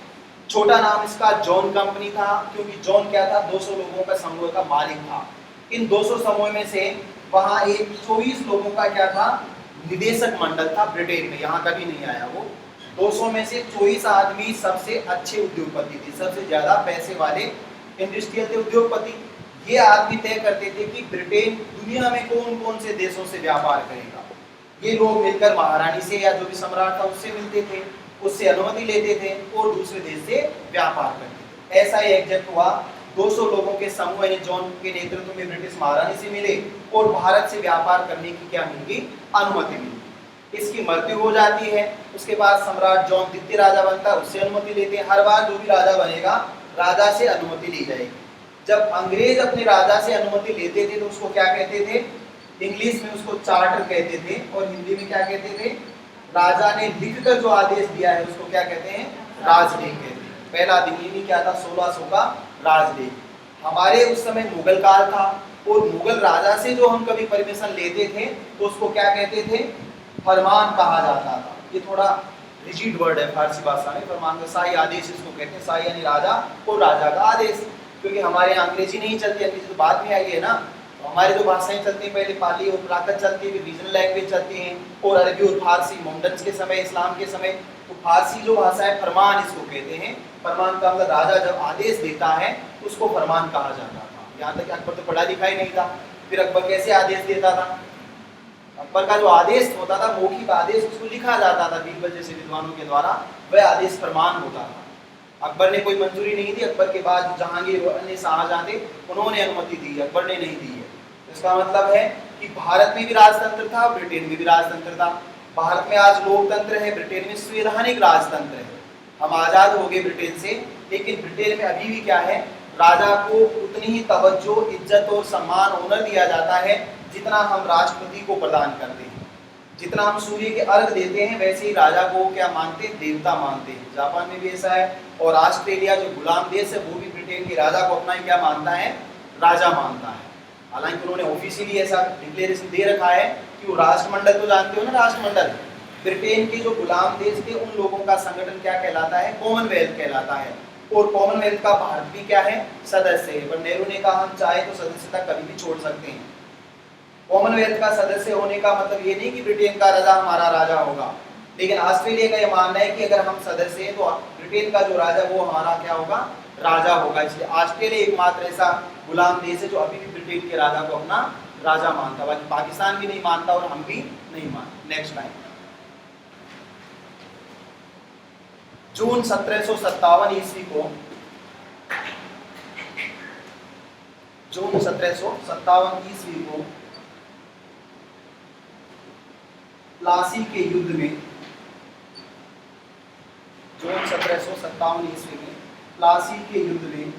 छोटा नाम इसका जॉन कंपनी था, क्योंकि जॉन क्या था? 200 लोगों का समूह का मालिक था। इन 200 समूह में से वहाँ एक 24 लोगों का क्या था? निदेशक मंडल था ब्रिटेन में, यहाँ कभी नहीं आया वो। 200 में से 24 आदमी सबसे अच्छे उद्योगपति थे, सबसे ज्यादा पैसे वाले इंडस्ट्रियल थे, उद्योगपति। ये आदमी तय करते थे कि ब्रिटेन दुनिया में कौन कौन से देशों से व्यापार करेगा। ये लोग मिलकर महारानी से या जो भी सम्राट था उससे मिलते थे, उससे अनुमति लेते थे और दूसरे देश से व्यापार करते थे। ऐसा ही एग्जैक्ट हुआ 200 लोगों के समूह यानी जॉन के नेतृत्व में ब्रिटिश महारानी से मिले और भारत से व्यापार करने की क्या मिली, अनुमति मिली। इसकी मृत्यु हो जाती है। उसके बाद सम्राट जॉन द्वितीय राजा बनता है, उससे अनुमति लेते हैं। हर बार जो भी राजा बनेगा राजा से अनुमति ली जाएगी। जब अंग्रेज अपने राजा से अनुमति लेते थे तो उसको क्या कहते थे, इंग्लिश में उसको चार्टर कहते थे और हिंदी में क्या कहते थे, राजा ने लिखकर जो आदेश दिया है उसको क्या कहते हैं, राजलेख कहते हैं। पहला अधिनियम क्या था, 1600 का राजलेख। हमारे उस समय मुगल काल था और मुगल राजा से जो हम कभी परमिशन लेते थे तो उसको क्या कहते थे, फरमान कहा जाता था। ये थोड़ा रिजिड वर्ड है फारसी भाषा में, फरमान का शाही आदेश इसको कहते हैं। शाही यानी राजा और राजा का आदेश, क्योंकि हमारे यहाँ अंग्रेजी नहीं चलती, अंग्रेजी तो बाद में आई है ना। तो हमारी जो भाषाएं चलती हैं पहले पाली और प्राकृत चलती है, फिर रीजनल लैंग्वेज चलती हैं, और अरबी और फारसी मोहम्मदन के समय, इस्लाम के समय। तो फारसी जो भाषा है फरमान इसको कहते हैं। फरमान का मतलब राजा जब आदेश देता है उसको फरमान कहा जाता था। यहाँ तक अकबर तो पढ़ा लिखा ही नहीं था, फिर अकबर कैसे आदेश देता था, अकबर का जो आदेश होता था मौखिक आदेश, उसको लिखा जाता था बीरबल जैसे विद्वानों के द्वारा, वह आदेश फरमान होता था। अकबर ने कोई मंजूरी नहीं दी, अकबर के बाद जहांगीर और अन्य शाहजहां थे उन्होंने अनुमति दी, अकबर ने नहीं दी है। इसका मतलब है कि भारत में भी राजतंत्र था, ब्रिटेन में भी राजतंत्र था। भारत में आज लोकतंत्र है, ब्रिटेन में संवैधानिक राजतंत्र है। हम आजाद हो गए ब्रिटेन से, लेकिन ब्रिटेन में अभी भी क्या है, राजा को उतनी ही तवज्जो, इज्जत और सम्मान, ऑनर दिया जाता है जितना हम राष्ट्रपति को प्रदान करते हैं। जितना हम सूर्य के अर्घ देते हैं वैसे ही राजा को क्या मानते हैं, देवता मानते हैं। जापान में भी ऐसा है, और ऑस्ट्रेलिया जो गुलाम देश है वो भी ब्रिटेन के राजा को अपना क्या मानता है, राजा मानता है। हालांकि उन्होंने ऑफिशियली ऐसा डिक्लेरेशन दे रखा है कि वो राष्ट्रमंडल, तो जानते हो ना राष्ट्रमंडल, ब्रिटेन के जो गुलाम देश थे उन लोगों का संगठन क्या कहलाता है, कॉमनवेल्थ कहलाता है। और कॉमनवेल्थ का भारत भी क्या है, सदस्य है। पर नेहरू ने कहा हम चाहे तो सदस्यता कभी भी छोड़ सकते हैं। कॉमनवेल्थ का सदस्य होने का मतलब ये नहीं कि ब्रिटेन का राजा हमारा राजा होगा, लेकिन ऑस्ट्रेलिया का यह मानना है कि अगर हम सदस्य हैं तो ब्रिटेन का जो राजा वो हमारा क्या होगा, राजा होगा। इसलिए ऑस्ट्रेलिया एकमात्र ऐसा गुलाम देश है जो अभी भी ब्रिटेन के राजा को अपना राजा मानता, बाकी पाकिस्तान भी नहीं मानता और हम भी नहीं मानते। नेक्स्ट लाइन, जून 1757 ईस्वी को, जून 1757 ईस्वी को प्लासी के युद्ध में, जून 1757 ईस्वी में प्लासी के युद्ध में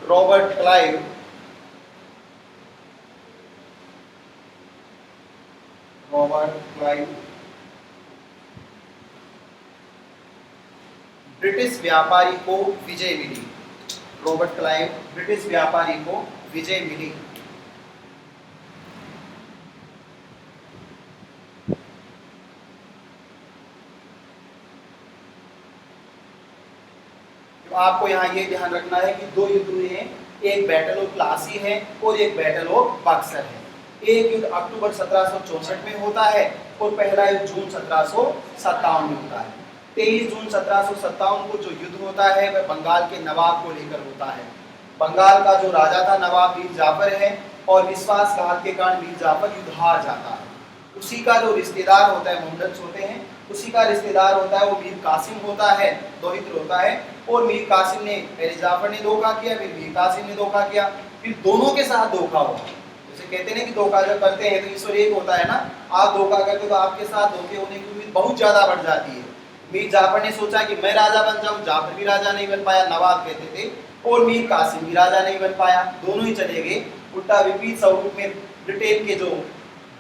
रॉबर्ट क्लाइव ब्रिटिश व्यापारी को विजय मिली। रॉबर्ट क्लाइव ब्रिटिश व्यापारी को विजय मिली। तो आपको यहाँ ये ध्यान रखना है कि दो युद्ध हुए हैं, एक बैटल ऑफ प्लासी है और एक बैटल ऑफ बक्सर है। एक युद्ध अक्टूबर 1764 में होता है और पहला युद्ध जून 1757 में होता है। 23 जून 1757 को जो युद्ध होता है वह बंगाल के नवाब को लेकर होता है। बंगाल का जो राजा था नवाब मीर जाफर है, और विश्वासघात के कारण मीर जाफर युद्ध हार जाता है। उसी का जो रिश्तेदार होता है, मोहम्मदन होते हैं, उसी का रिश्तेदार होता है वो मीर कासिम होता है, दोहित्र होता है। और मीर कासिम ने, पहले जाफर ने धोखा किया, फिर मीर कासिम ने धोखा किया, फिर दोनों के साथ धोखा हुआ। जैसे कहते हैं कि धोखा जब करते हैं तो ईश्वर एक होता है ना, आप धोखा करते तो आपके साथ धोखे होने की उम्मीद बहुत ज्यादा बढ़ जाती है। मीर जाफर ने सोचा कि मैं राजा बन जाऊं, जाफर भी राजा नहीं बन पाया, नवाब कहते थे, और मीर कासिम भी राजा नहीं बन पाया, दोनों ही चले गए। उल्टा विपरीत स्वरूप में ब्रिटेन के जो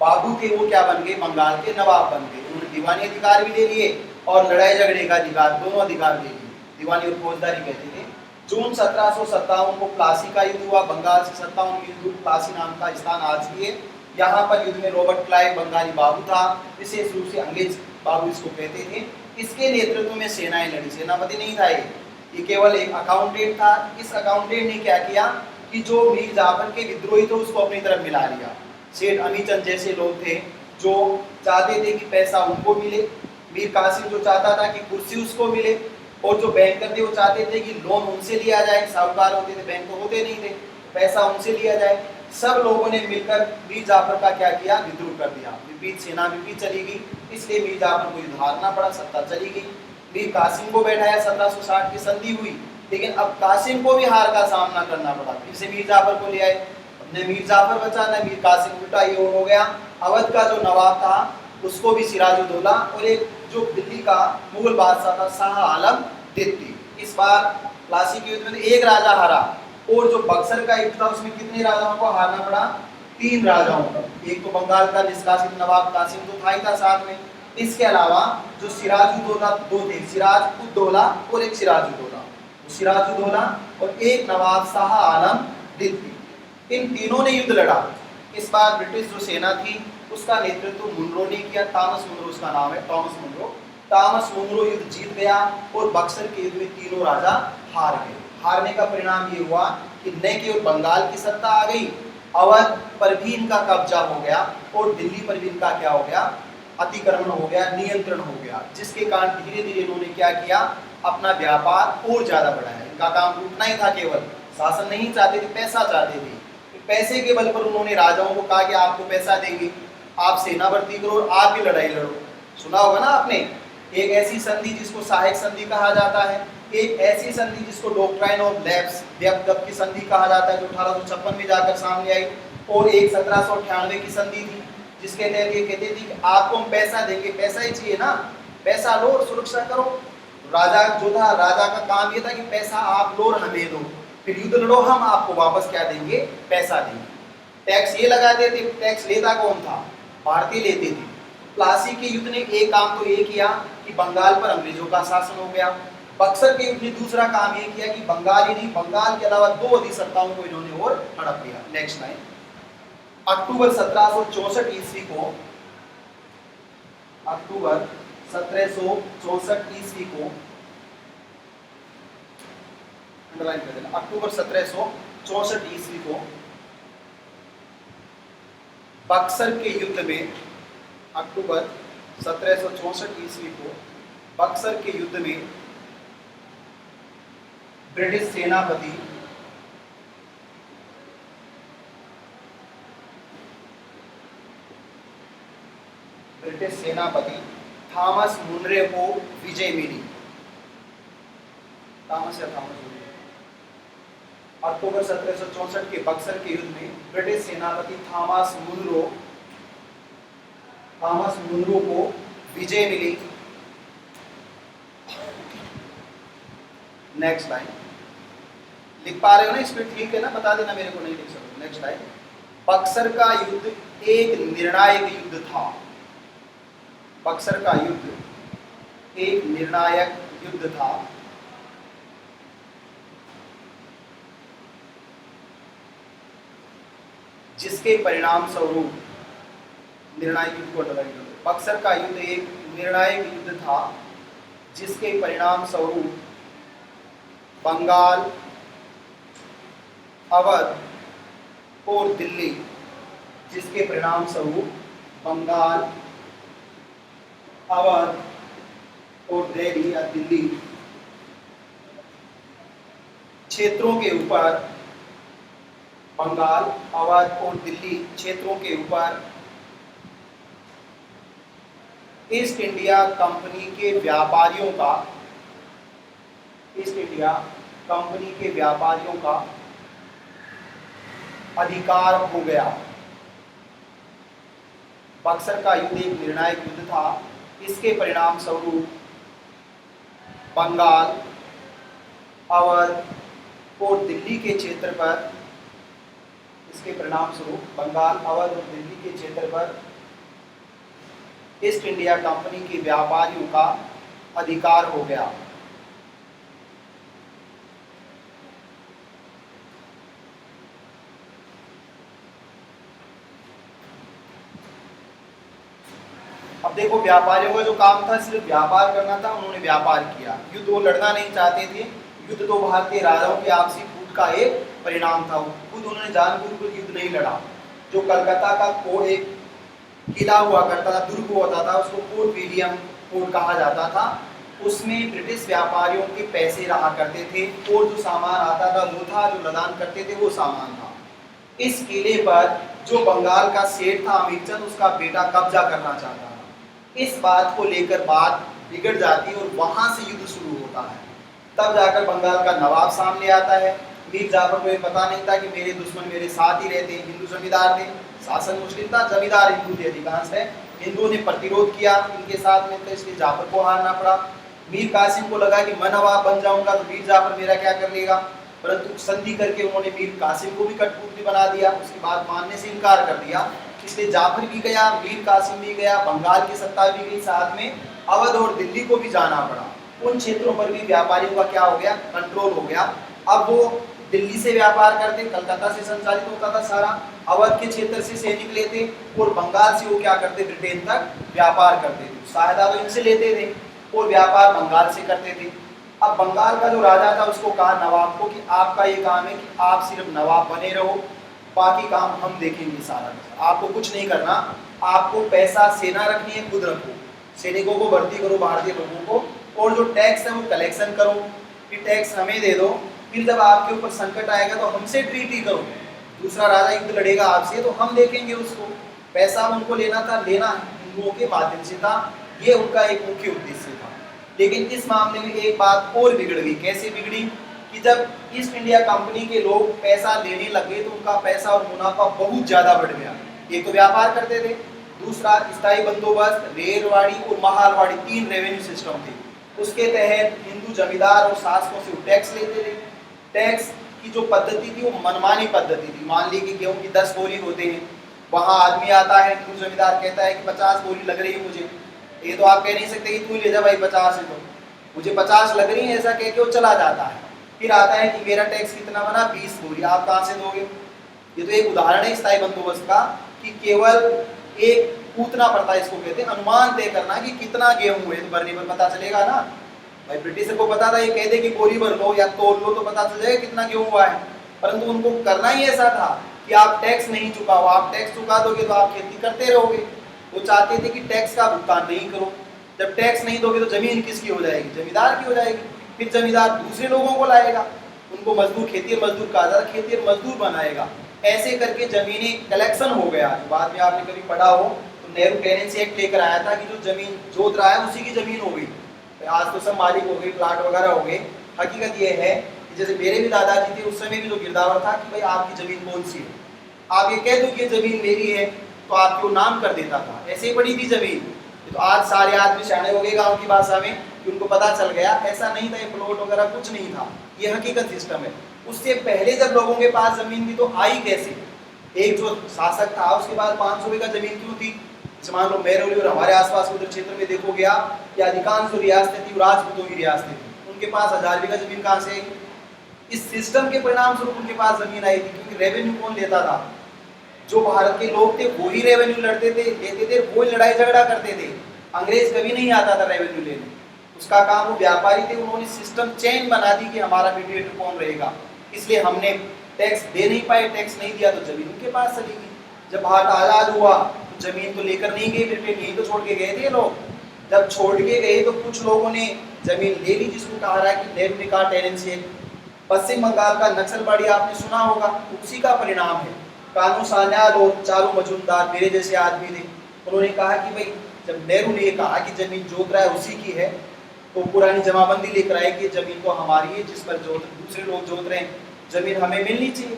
बाबू थे वो क्या बन गए, बंगाल के नवाब बन गए। उन्होंने दीवानी अधिकार भी ले लिए और लड़ाई झगड़े का अधिकार, दोनों अधिकार ले लिए। दीवानी और फौजदारी कहते थे। जून 1757 को प्लासी का युद्ध हुआ। बंगाल से 57 युद्ध, प्लासी नाम का स्थान आज भी है। यहाँ पर युद्ध में रॉबर्ट क्लाइव बंगाली बाबू था, विशेष रूप से अंग्रेज बाबू इसको कहते थे। इसके नेतृत्व में सेनाएं लड़ी, सेनापति नहीं था ये केवल एक अकाउंटेंट था। इस अकाउंटेंट ने क्या किया कि जो मीर जाफर के विद्रोही थे उसको अपनी तरफ मिला लिया। सेठ अमीचंद जैसे लोग थे जो चाहते थे कि पैसा उनको मिले, मीर कासिम जो चाहता था कि कुर्सी उसको मिले, और जो बैंकर थे वो चाहते थे कि लोन उनसे लिया जाए। साहूकार होते थे, बैंक तो होते नहीं थे, पैसा उनसे लिया जाए। सब लोगों ने मिलकर मीर जाफर का क्या किया, विद्रोह कर दिया। विपरीत सेना विपरीत चली गई, इसलिए मीर जाफर को युद्ध हारना पड़ा, सत्ता चली गई। मीर कासिम को बैठाया, 1760 की संधि हुई, लेकिन अब कासिम को भी हार का सामना करना पड़ा। फिर से मीर जाफर को ले आए, न मीर जाफर बचा न मीर कासिम, उल्टा ये हो गया। अवध का जो नवाब था उसको भी सिराजुद्दौला, और एक जो दिल्ली का मुगल बादशाह था शाह आलम द्वितीय। इस बार प्लासी के युद्ध में एक राजा हारा, और जो बक्सर का युद्ध था उसमें कितने राजाओं को हारना पड़ा? 3 राजाओं को। एक तो बंगाल का निष्कासित नवाब कासिम तो था ही था साथ में, इसके अलावा जो सिराजुद्दौला 2 थे, सिराजुद्दौला और एक सिराजुद्दौला, सिराजुद्दौला और एक नवाब शाह आलम द्वितीय, इन तीनों ने युद्ध लड़ा। इस बार ब्रिटिश जो सेना थी उसका नेतृत्व मुनरो ने किया, थॉमस मुनरो उसका नाम है, थॉमस मुनरो। थॉमस मुनरो युद्ध जीत गया, और बक्सर के युद्ध में तीनों राजा हार गए। हारने का परिणाम ये हुआ कि न केवल बंगाल की सत्ता आ गई, अवध पर भी इनका कब्जा हो गया, और दिल्ली पर भी इनका क्या हो गया? अतिक्रमण हो गया, नियंत्रण हो गया, जिसके कारण धीरे धीरे इन्होंने क्या किया? अपना व्यापार और ज्यादा बढ़ाया। इनका काम उतना ही था, केवल शासन नहीं चाहते थे, पैसा चाहते थे। पैसे के बल पर उन्होंने राजाओं को कहा कि आपको पैसा देंगे, आप सेना भर्ती करो और आप भी लड़ाई लड़ो। सुना होगा ना आपने, एक ऐसी संधि जिसको सहायक संधि कहा जाता है, एक ऐसी संधि जिसको डॉक्ट्राइन ऑफ लैप्स व्यक्तत्व की संधि कहा जाता है, जो 1856 में जाकर सामने आई, और एक 1798 की संधि थी, जिसके तहत ये कहते थे कि आपको हम पैसा देंगे, पैसा ही चाहिए ना, पैसा लो और सुरक्षा करो। राजा जो था, राजा का काम ये था कि पैसा आप लो और हमें दो, फिर युद्ध लड़ो, हम आपको वापस क्या देंगे? पैसा देंगे। टैक्स ये लगाते थे, टैक्स लेता कौन था? भारतीय लेते थे। प्लासी के युद्ध ने एक काम तो ये किया कि बंगाल पर अंग्रेजों का शासन हो गया। बक्सर के युद्ध ने दूसरा काम ये किया कि बंगाल ही नहीं, बंगाल के अलावा 2 अधिसत्ताओं को इन्होंने और हड़प लिया। नेक्स्ट लाइन, अक्टूबर 1764 ईस्वी को, अक्टूबर 1764 ईस्वी को, अंडरलाइन कर देना, अक्टूबर 1764 ईस्वी को बक्सर के युद्ध में, अक्टूबर 1764 ईस्वी को बक्सर के युद्ध में ब्रिटिश सेनापति थॉमस मुनरे को विजय मिली। थॉमस मुनरे, अक्टूबर 1764 के बक्सर के युद्ध में ब्रिटिश सेनापति थॉमस मुनरो को विजय मिली। नेक्स्ट लाइन, लिख पा रहे हो ना? स्पीड ठीक है ना? बता देना मेरे को, नहीं लिख सकते। नेक्स्ट लाइन, बक्सर का युद्ध एक निर्णायक युद्ध था। बक्सर का युद्ध एक निर्णायक युद्ध था, जिसके परिणाम स्वरूप, निर्णायक युद्ध को अंडरलाइन कर दो, बक्सर का युद्ध एक निर्णायक युद्ध था, जिसके परिणाम स्वरूप बंगाल, अवध और दिल्ली, जिसके परिणाम स्वरूप बंगाल, अवध और दिल्ली या दिल्ली क्षेत्रों के ऊपर, बंगाल, अवध और दिल्ली क्षेत्रों के ऊपर ईस्ट इंडिया कंपनी के व्यापारियों का, ईस्ट इंडिया कंपनी के व्यापारियों का अधिकार हो गया। बक्सर का युद्ध एक निर्णायक युद्ध था, इसके परिणाम स्वरूप बंगाल, अवध और दिल्ली के क्षेत्र पर, इसके परिणाम स्वरूप बंगाल, अवध और दिल्ली के क्षेत्र पर ईस्ट इंडिया कंपनी के व्यापारियों का अधिकार हो गया। अब देखो, व्यापारियों का जो काम था सिर्फ व्यापार करना था, उन्होंने व्यापार किया, युद्ध वो लड़ना नहीं चाहते थे। युद्ध तो भारतीय राजाओं की आपसी फूट का एक परिणाम था, खुद उन्होंने जानबूझकर युद्ध नहीं लड़ा। जो कलकत्ता का कोर्ट एक किला हुआ करता था, दुर्ग होता था, उसको फोर्ट विलियम फोर्ट कहा जाता था, उसमें ब्रिटिश व्यापारियों के पैसे रहा करते थे, और जो सामान आता था वो था, जो लदान करते थे वो सामान था। इस किले पर जो बंगाल का सेठ था अमीरचंद, उसका बेटा कब्जा करना चाहता था। इस बात को लेकर बात बिगड़ जाती है और वहां से युद्ध शुरू होता है। तब जाकर बंगाल का नवाब सामने आता है। मीर जाफर को ये पता नहीं था कि मेरे दुश्मन मेरे साथ ही रहते हैं। हिंदू जमींदार थे, शासन मुस्लिम था, जमींदार हिंदू थे अधिकांश है। हिंदुओं ने प्रतिरोध किया इनके साथ में, तो इसलिए जाफर को हारना पड़ा। मीर कासिम को लगा कि मैं नवाब बन जाऊंगा तो मीर जाफर मेरा क्या कर लेगा, परंतु संधि करके उन्होंने मीर कासिम को भी कठपुतली बना दिया, उसकी बात मानने से इनकार कर दिया। इसलिए जाफर भी गया, मीर कासिम भी गया, बंगाल की सत्ता भी गई, साथ में अवध और दिल्ली को भी जाना पड़ा। उन क्षेत्रों पर भी व्यापारियों का क्या हो गया, कंट्रोल हो गया। अब वो दिल्ली से व्यापार करते, कलकत्ता से संचालित होता था सारा, अवध के क्षेत्र से सैनिक लेते और बंगाल से वो क्या करते, ब्रिटेन तक व्यापार करते थे। सहायता तो इनसे लेते थे और व्यापार बंगाल से करते थे। अब बंगाल का जो राजा था उसको कहा नवाब को कि आपका ये काम है कि आप सिर्फ नवाब बने रहो, बाकी काम हम देखेंगे सारा, आपको कुछ नहीं करना, आपको पैसा सेना रखनी है खुद रखो, सैनिकों को भर्ती करो भारतीय लोगों को, और जो टैक्स है वो कलेक्शन करो, फिर टैक्स हमें दे दो, फिर जब आपके ऊपर संकट आएगा तो हमसे ट्रीटी करो, दूसरा राजा युद्ध लड़ेगा आपसे तो हम देखेंगे उसको, पैसा उनको लेना था, लेना हिंदुओं के माध्यम से था, ये उनका एक मुख्य उद्देश्य था। लेकिन इस मामले में एक बात और बिगड़ गई। कैसे बिगड़ी कि जब ईस्ट इंडिया कंपनी के लोग पैसा लेने लगे तो उनका पैसा और मुनाफा बहुत ज्यादा बढ़ गया। एक तो व्यापार करते थे, दूसरा स्थायी बंदोबस्त, रेलवाड़ी और महालवाड़ी, 3 रेवेन्यू सिस्टम थे। उसके तहत हिंदू जमींदार और शासकों से टैक्स लेते थे। टैक्स की जो पद्धति थी वो मनमानी पद्धति थी। मान ली कि गेहूं की 10 बोरी होते हैं, वहां आदमी आता है, हिंदू जमींदार कहता है कि 50 बोरी लग रही है मुझे, ये तो आप कह नहीं सकते कि तू ले जा भाई 50 है, तो मुझे 50 लग रही है, ऐसा कह के वो चला जाता है। फिर आता है कि मेरा टैक्स कितना बना, 20 बोरी, आप कहाँ से दोगे। ये तो एक उदाहरण है स्थायी बंदोबस्त का कि केवल एक पूतना पड़ता है, इसको कहते हैं अनुमान तय करना कि कितना गेहूं है, तो भरने पर पता चलेगा ना। भाई ब्रिटिशर को पता था, ये कह दे कि बोरी भर लो या तोल लो तो पता चल जाएगा कितना गेहूं हुआ है, परंतु उनको करना ही ऐसा था कि आप टैक्स नहीं चुकाओ, आप टैक्स चुका दोगे तो आप खेती करते रहोगे। वो चाहते थे कि टैक्स का भुगतान नहीं करो, जब टैक्स नहीं दोगे तो जमीन किसकी हो जाएगी, जमींदार की हो जाएगी, फिर जमींदार दूसरे लोगों को लाएगा, उनको मजदूर, खेती और मजदूर कहा जाता, खेती और मजदूर बनाएगा। ऐसे करके जमीनें कलेक्शन हो गया। बाद में आपने कभी पढ़ा हो तो नेहरू टेनेंसी एक्ट लेकर आया था कि जो जमीन जोत रहा है उसी की जमीन हो गई, आज तो सब मालिक हो गए, प्लाट वगैरह हो गए। हकीकत ये है कि जैसे मेरे भी दादाजी थे, उस समय भी जो गिरदावर था कि भाई आपकी जमीन कौन सी है, आप ये कह दो कि जमीन मेरी है तो आपको नाम कर देता था, ऐसे ही पड़ी थी जमीन। तो आज सारे आदमी सियाने हो गए गाँव की भाषा में कि उनको पता चल गया, ऐसा नहीं था, ये प्लॉट वगैरह कुछ नहीं था, ये हकीकत सिस्टम है। उससे पहले जब लोगों के पास जमीन थी तो आई कैसे, एक जो शासक था उसके पास 500 बीघा जमीन क्यों थी। मान लो मेहरौली और हमारे आसपास के उधर क्षेत्र में देखोगे आप कि अधिकांश रियासतें थी राजपूतों की रियासतें थी, उनके पास 1000 बीघा जमीन कहाँ से आई। इस सिस्टम के परिणाम स्वरूप उनके पास जमीन आई थी, क्योंकि रेवेन्यू कौन लेता था, जो भारत के लोग थे वही रेवेन्यू लड़ते थे, लेते थे, वही लड़ाई झगड़ा करते थे। अंग्रेज कभी नहीं आता था रेवेन्यू लेने, उसका काम वो व्यापारी थे। उन्होंने सिस्टम चेन बना दी कि हमारा मीडिएटर कौन रहेगा, इसलिए हमने टैक्स दे नहीं पाए, टैक्स नहीं दिया तो जमीन उनके पास चली गई। जब भारत आज़ाद हुआ तो जमीन तो लेकर नहीं गए ब्रिटेन, यही तो छोड़ के गए थे लोग। जब छोड़ के गए तो कुछ लोगों ने जमीन ले ली, जिसको कहा रहा है कि नेहरू ने कहा टेनेंसी एक्ट। पश्चिम बंगाल का नक्सलवाड़ी आपने सुना होगा, उसी का परिणाम है। कानू सान्याल और चारू मजूमदार मेरे जैसे आदमी थे, उन्होंने कहा कि भाई जब नेहरू ने कहा कि जमीन जोत रहा है उसी की है, तो पुरानी जमाबंदी लेकर आए कि जमीन को हमारी है, जिस पर दूसरे लोग जोत रहे हैं जमीन हमें मिलनी चाहिए,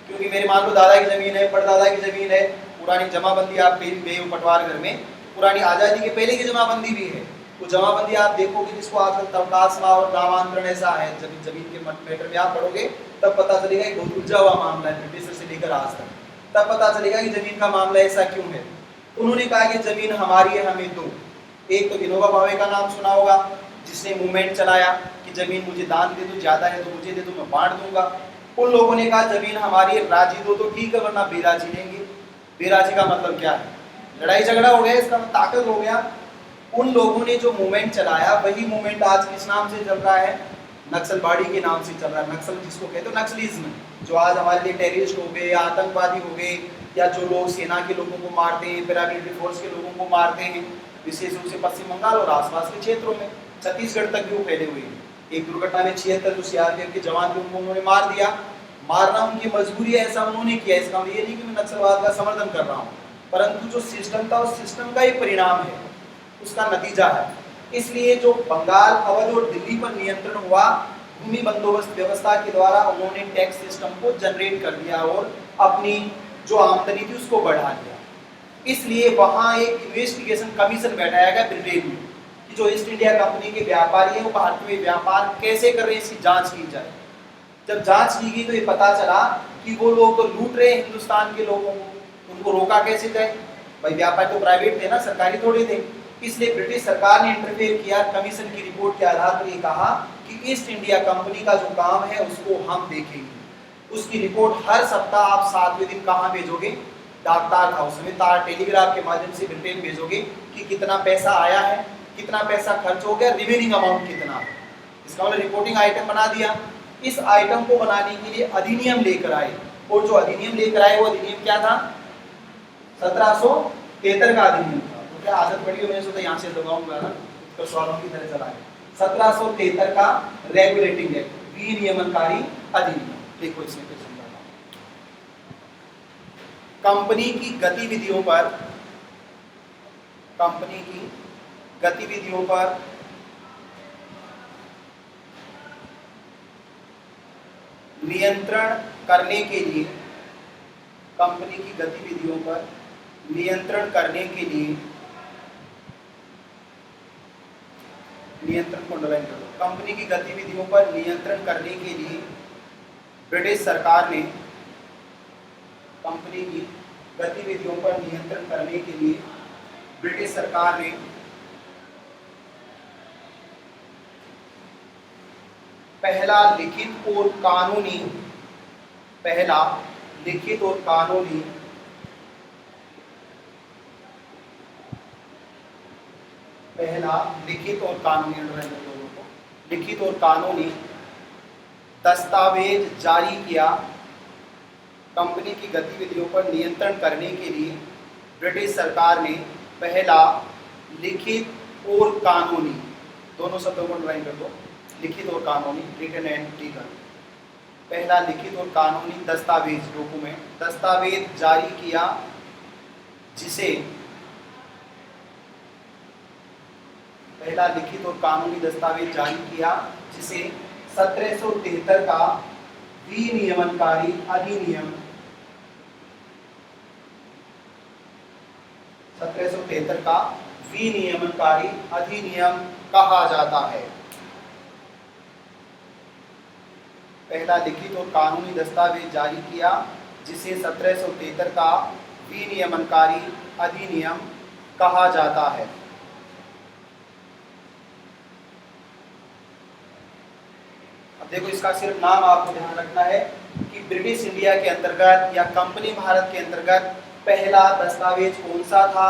क्योंकि मेरे मान लो दादा की जमीन है, परदादा की जमीन है, पुरानी जमाबंदी आप कहीं गए हो पटवार घर में, पुरानी आज़ादी के पहले की जमाबंदी भी है। वो जमाबंदी आप देखोगे जिसको आजकल तवकासमा और नामांतरण ऐसा है, जमीन के मैटर में आप पढ़ोगे तब पता चलेगा कि बहुत उलझा हुआ मामला है ब्रिटिशर से लेकर आज तक, तब पता चलेगा कि जमीन का मामला ऐसा क्यों है। उन्होंने कहा कि जमीन हमारी है, हमें दो। एक तो विनोबा भावे का नाम सुना होगा, जिसने मूवमेंट चलाया कि जमीन मुझे दान दे दो, ज्यादा है तो मुझे दे दो, मैं बांट दूंगा। उन लोगों ने कहा जमीन हमारी है, राजी दो तो ठीक है, वरना बेराजी लेंगे। बेराजी का मतलब क्या है, लड़ाई झगड़ा हो गया, इसका ताकत हो गया। उन लोगों ने जो मूवमेंट चलाया वही मूवमेंट आज किस नाम से चल रहा है, नक्सलवाड़ी के नाम से चल रहा है। नक्सल जिसको कहते हैं नक्सलिज्म, जो आज हमारे लिए टेररिस्ट हो गए, आतंकवादी हो गए, या जो लोग सेना के लोगों को मारते हैं, पैरामिलिट्री फोर्स के लोगों को मारते हैं, विशेष रूप से पश्चिम बंगाल और आसपास के क्षेत्रों में, छत्तीसगढ़ तक भी वो फैले हुए हैं। एक दुर्घटना में 76 जो सीआरपीएफ के जवान थे उनको उन्होंने मार दिया। मारना उनकी मजबूरी है ऐसा उन्होंने किया, इसका मतलब ये नहीं कि मैं नक्सलवाद का समर्थन कर रहा हूँ, परंतु जो सिस्टम था उस सिस्टम का ही परिणाम है, उसका नतीजा है। इसलिए जो बंगाल, अवध और दिल्ली पर नियंत्रण हुआ, भूमि बंदोबस्त व्यवस्था के द्वारा उन्होंने टैक्स सिस्टम को जनरेट कर दिया और अपनी जो आमदनी थी उसको बढ़ा दिया। इसलिए वहां एक इन्वेस्टिगेशन कमीशन बैठाया गया ब्रिटेन में कि जो ईस्ट इंडिया कंपनी के व्यापारी हैं वो भारत में व्यापार कैसे कर रहे हैं, इसकी जांच की जाए। जब जांच की गई तो ये पता चला कि वो लोग तो लूट रहे हैं हिंदुस्तान के लोगों को, उनको रोका कैसे जाए? भाई व्यापार तो प्राइवेट थे ना, सरकारी थोड़े थे। इसलिए ब्रिटिश सरकार ने इंटरफेयर किया। कमीशन की रिपोर्ट के आधार पर ये कहा कि ईस्ट इंडिया कंपनी का जो काम है उसको हम देखेंगे। उसकी रिपोर्ट हर सप्ताह आप 7वें दिन कहाँ भेजोगे? डाक हाउस में तार टेलीग्राफ के माध्यम से ब्रिटेन भेजोगे कि कितना पैसा आया है, कितना पैसा खर्च हो गया, रिमेनिंग अमाउंट कितना है। इसका मतलब रिपोर्टिंग आइटम बना दिया। इस आइटम को बनाने के लिए अधिनियम लेकर आए, और जो अधिनियम लेकर आए वो अधिनियम क्या था? 1773 का अधिनियम था। तो क्या आदत पड़ी हो, मैंने सोचा यहाँ से लगाऊंगा ना तो सवालों की तरह चला है। 1773 का रेगुलेटिंग एक्ट, विनियमनकारी अधिनियम। देखो इसमें कुछ समझाता हूं। कंपनी की गतिविधियों पर नियंत्रण करने के लिए, कंपनी की गतिविधियों पर नियंत्रण करने के लिए, नियंत्रण को अंडरलाइन कर दो। कंपनी की गतिविधियों पर नियंत्रण करने के लिए ब्रिटिश सरकार ने, कंपनी की गतिविधियों पर नियंत्रण करने के लिए ब्रिटिश सरकार ने पहला लिखित और कानूनी दस्तावेज जारी किया। कंपनी की गतिविधियों पर नियंत्रण करने के लिए ब्रिटिश सरकार ने पहला लिखित और कानूनी, दोनों शब्दों को अंडरलाइन कर दो, लिखित और कानूनी, रिटन एंड लीगल, पहला लिखित और कानूनी दस्तावेज, दस्तावेज जारी किया जिसे, पहला लिखित और कानूनी दस्तावेज जारी किया जिसे 1773 का विनियमनकारी अधिनियम, 1773 का विनियमनकारी अधिनियम कहा जाता है। पहला लिखित और कानूनी दस्तावेज जारी किया जिसे 1773 का विनियमनकारी अधिनियम कहा जाता है। अब देखो इसका सिर्फ नाम आपको ध्यान रखना है कि ब्रिटिश इंडिया के अंतर्गत या कंपनी भारत के अंतर्गत पहला दस्तावेज कौन सा था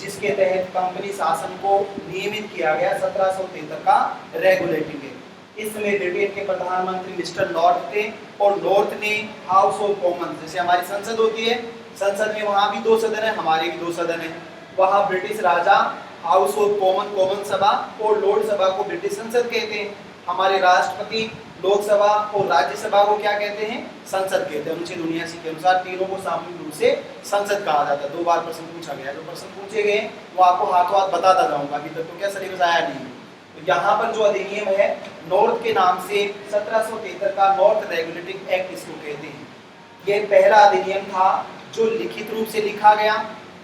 जिसके तहत कंपनी शासन को नियमित किया गया? 1773 का रेगुलेटिंग एक्ट। इसमें ब्रिटेन के प्रधानमंत्री मिस्टर नॉर्थ थे, और नॉर्थ ने हाउस ऑफ कॉमन्स, जैसे हमारी संसद होती है, संसद में वहां भी 2 सदन है, हमारे भी 2 सदन है। वहां British Raja house of common सभा और लोक सभा को ब्रिटिश संसद कहते हैं। हमारे राष्ट्रपति लोकसभा और राज्यसभा को क्या कहते हैं? संसद कहते हैं। अनुच्छेद 79 के अनुसार तीनों को सामूहिक रूप से संसद कहा जाता है। 2 बार प्रश्न पूछा गया, जो प्रश्न पूछे गए वो आपको हाथों हाथ बताता जाऊंगा, अभी तक तो क्या सिलेबस आया नहीं है। तो यहाँ पर जो अधिनियम है नॉर्थ के नाम से 1773 का नॉर्थ रेगुलेटिंग एक्ट इसको कहते हैं। ये पहला अधिनियम था जो लिखित रूप से लिखा गया,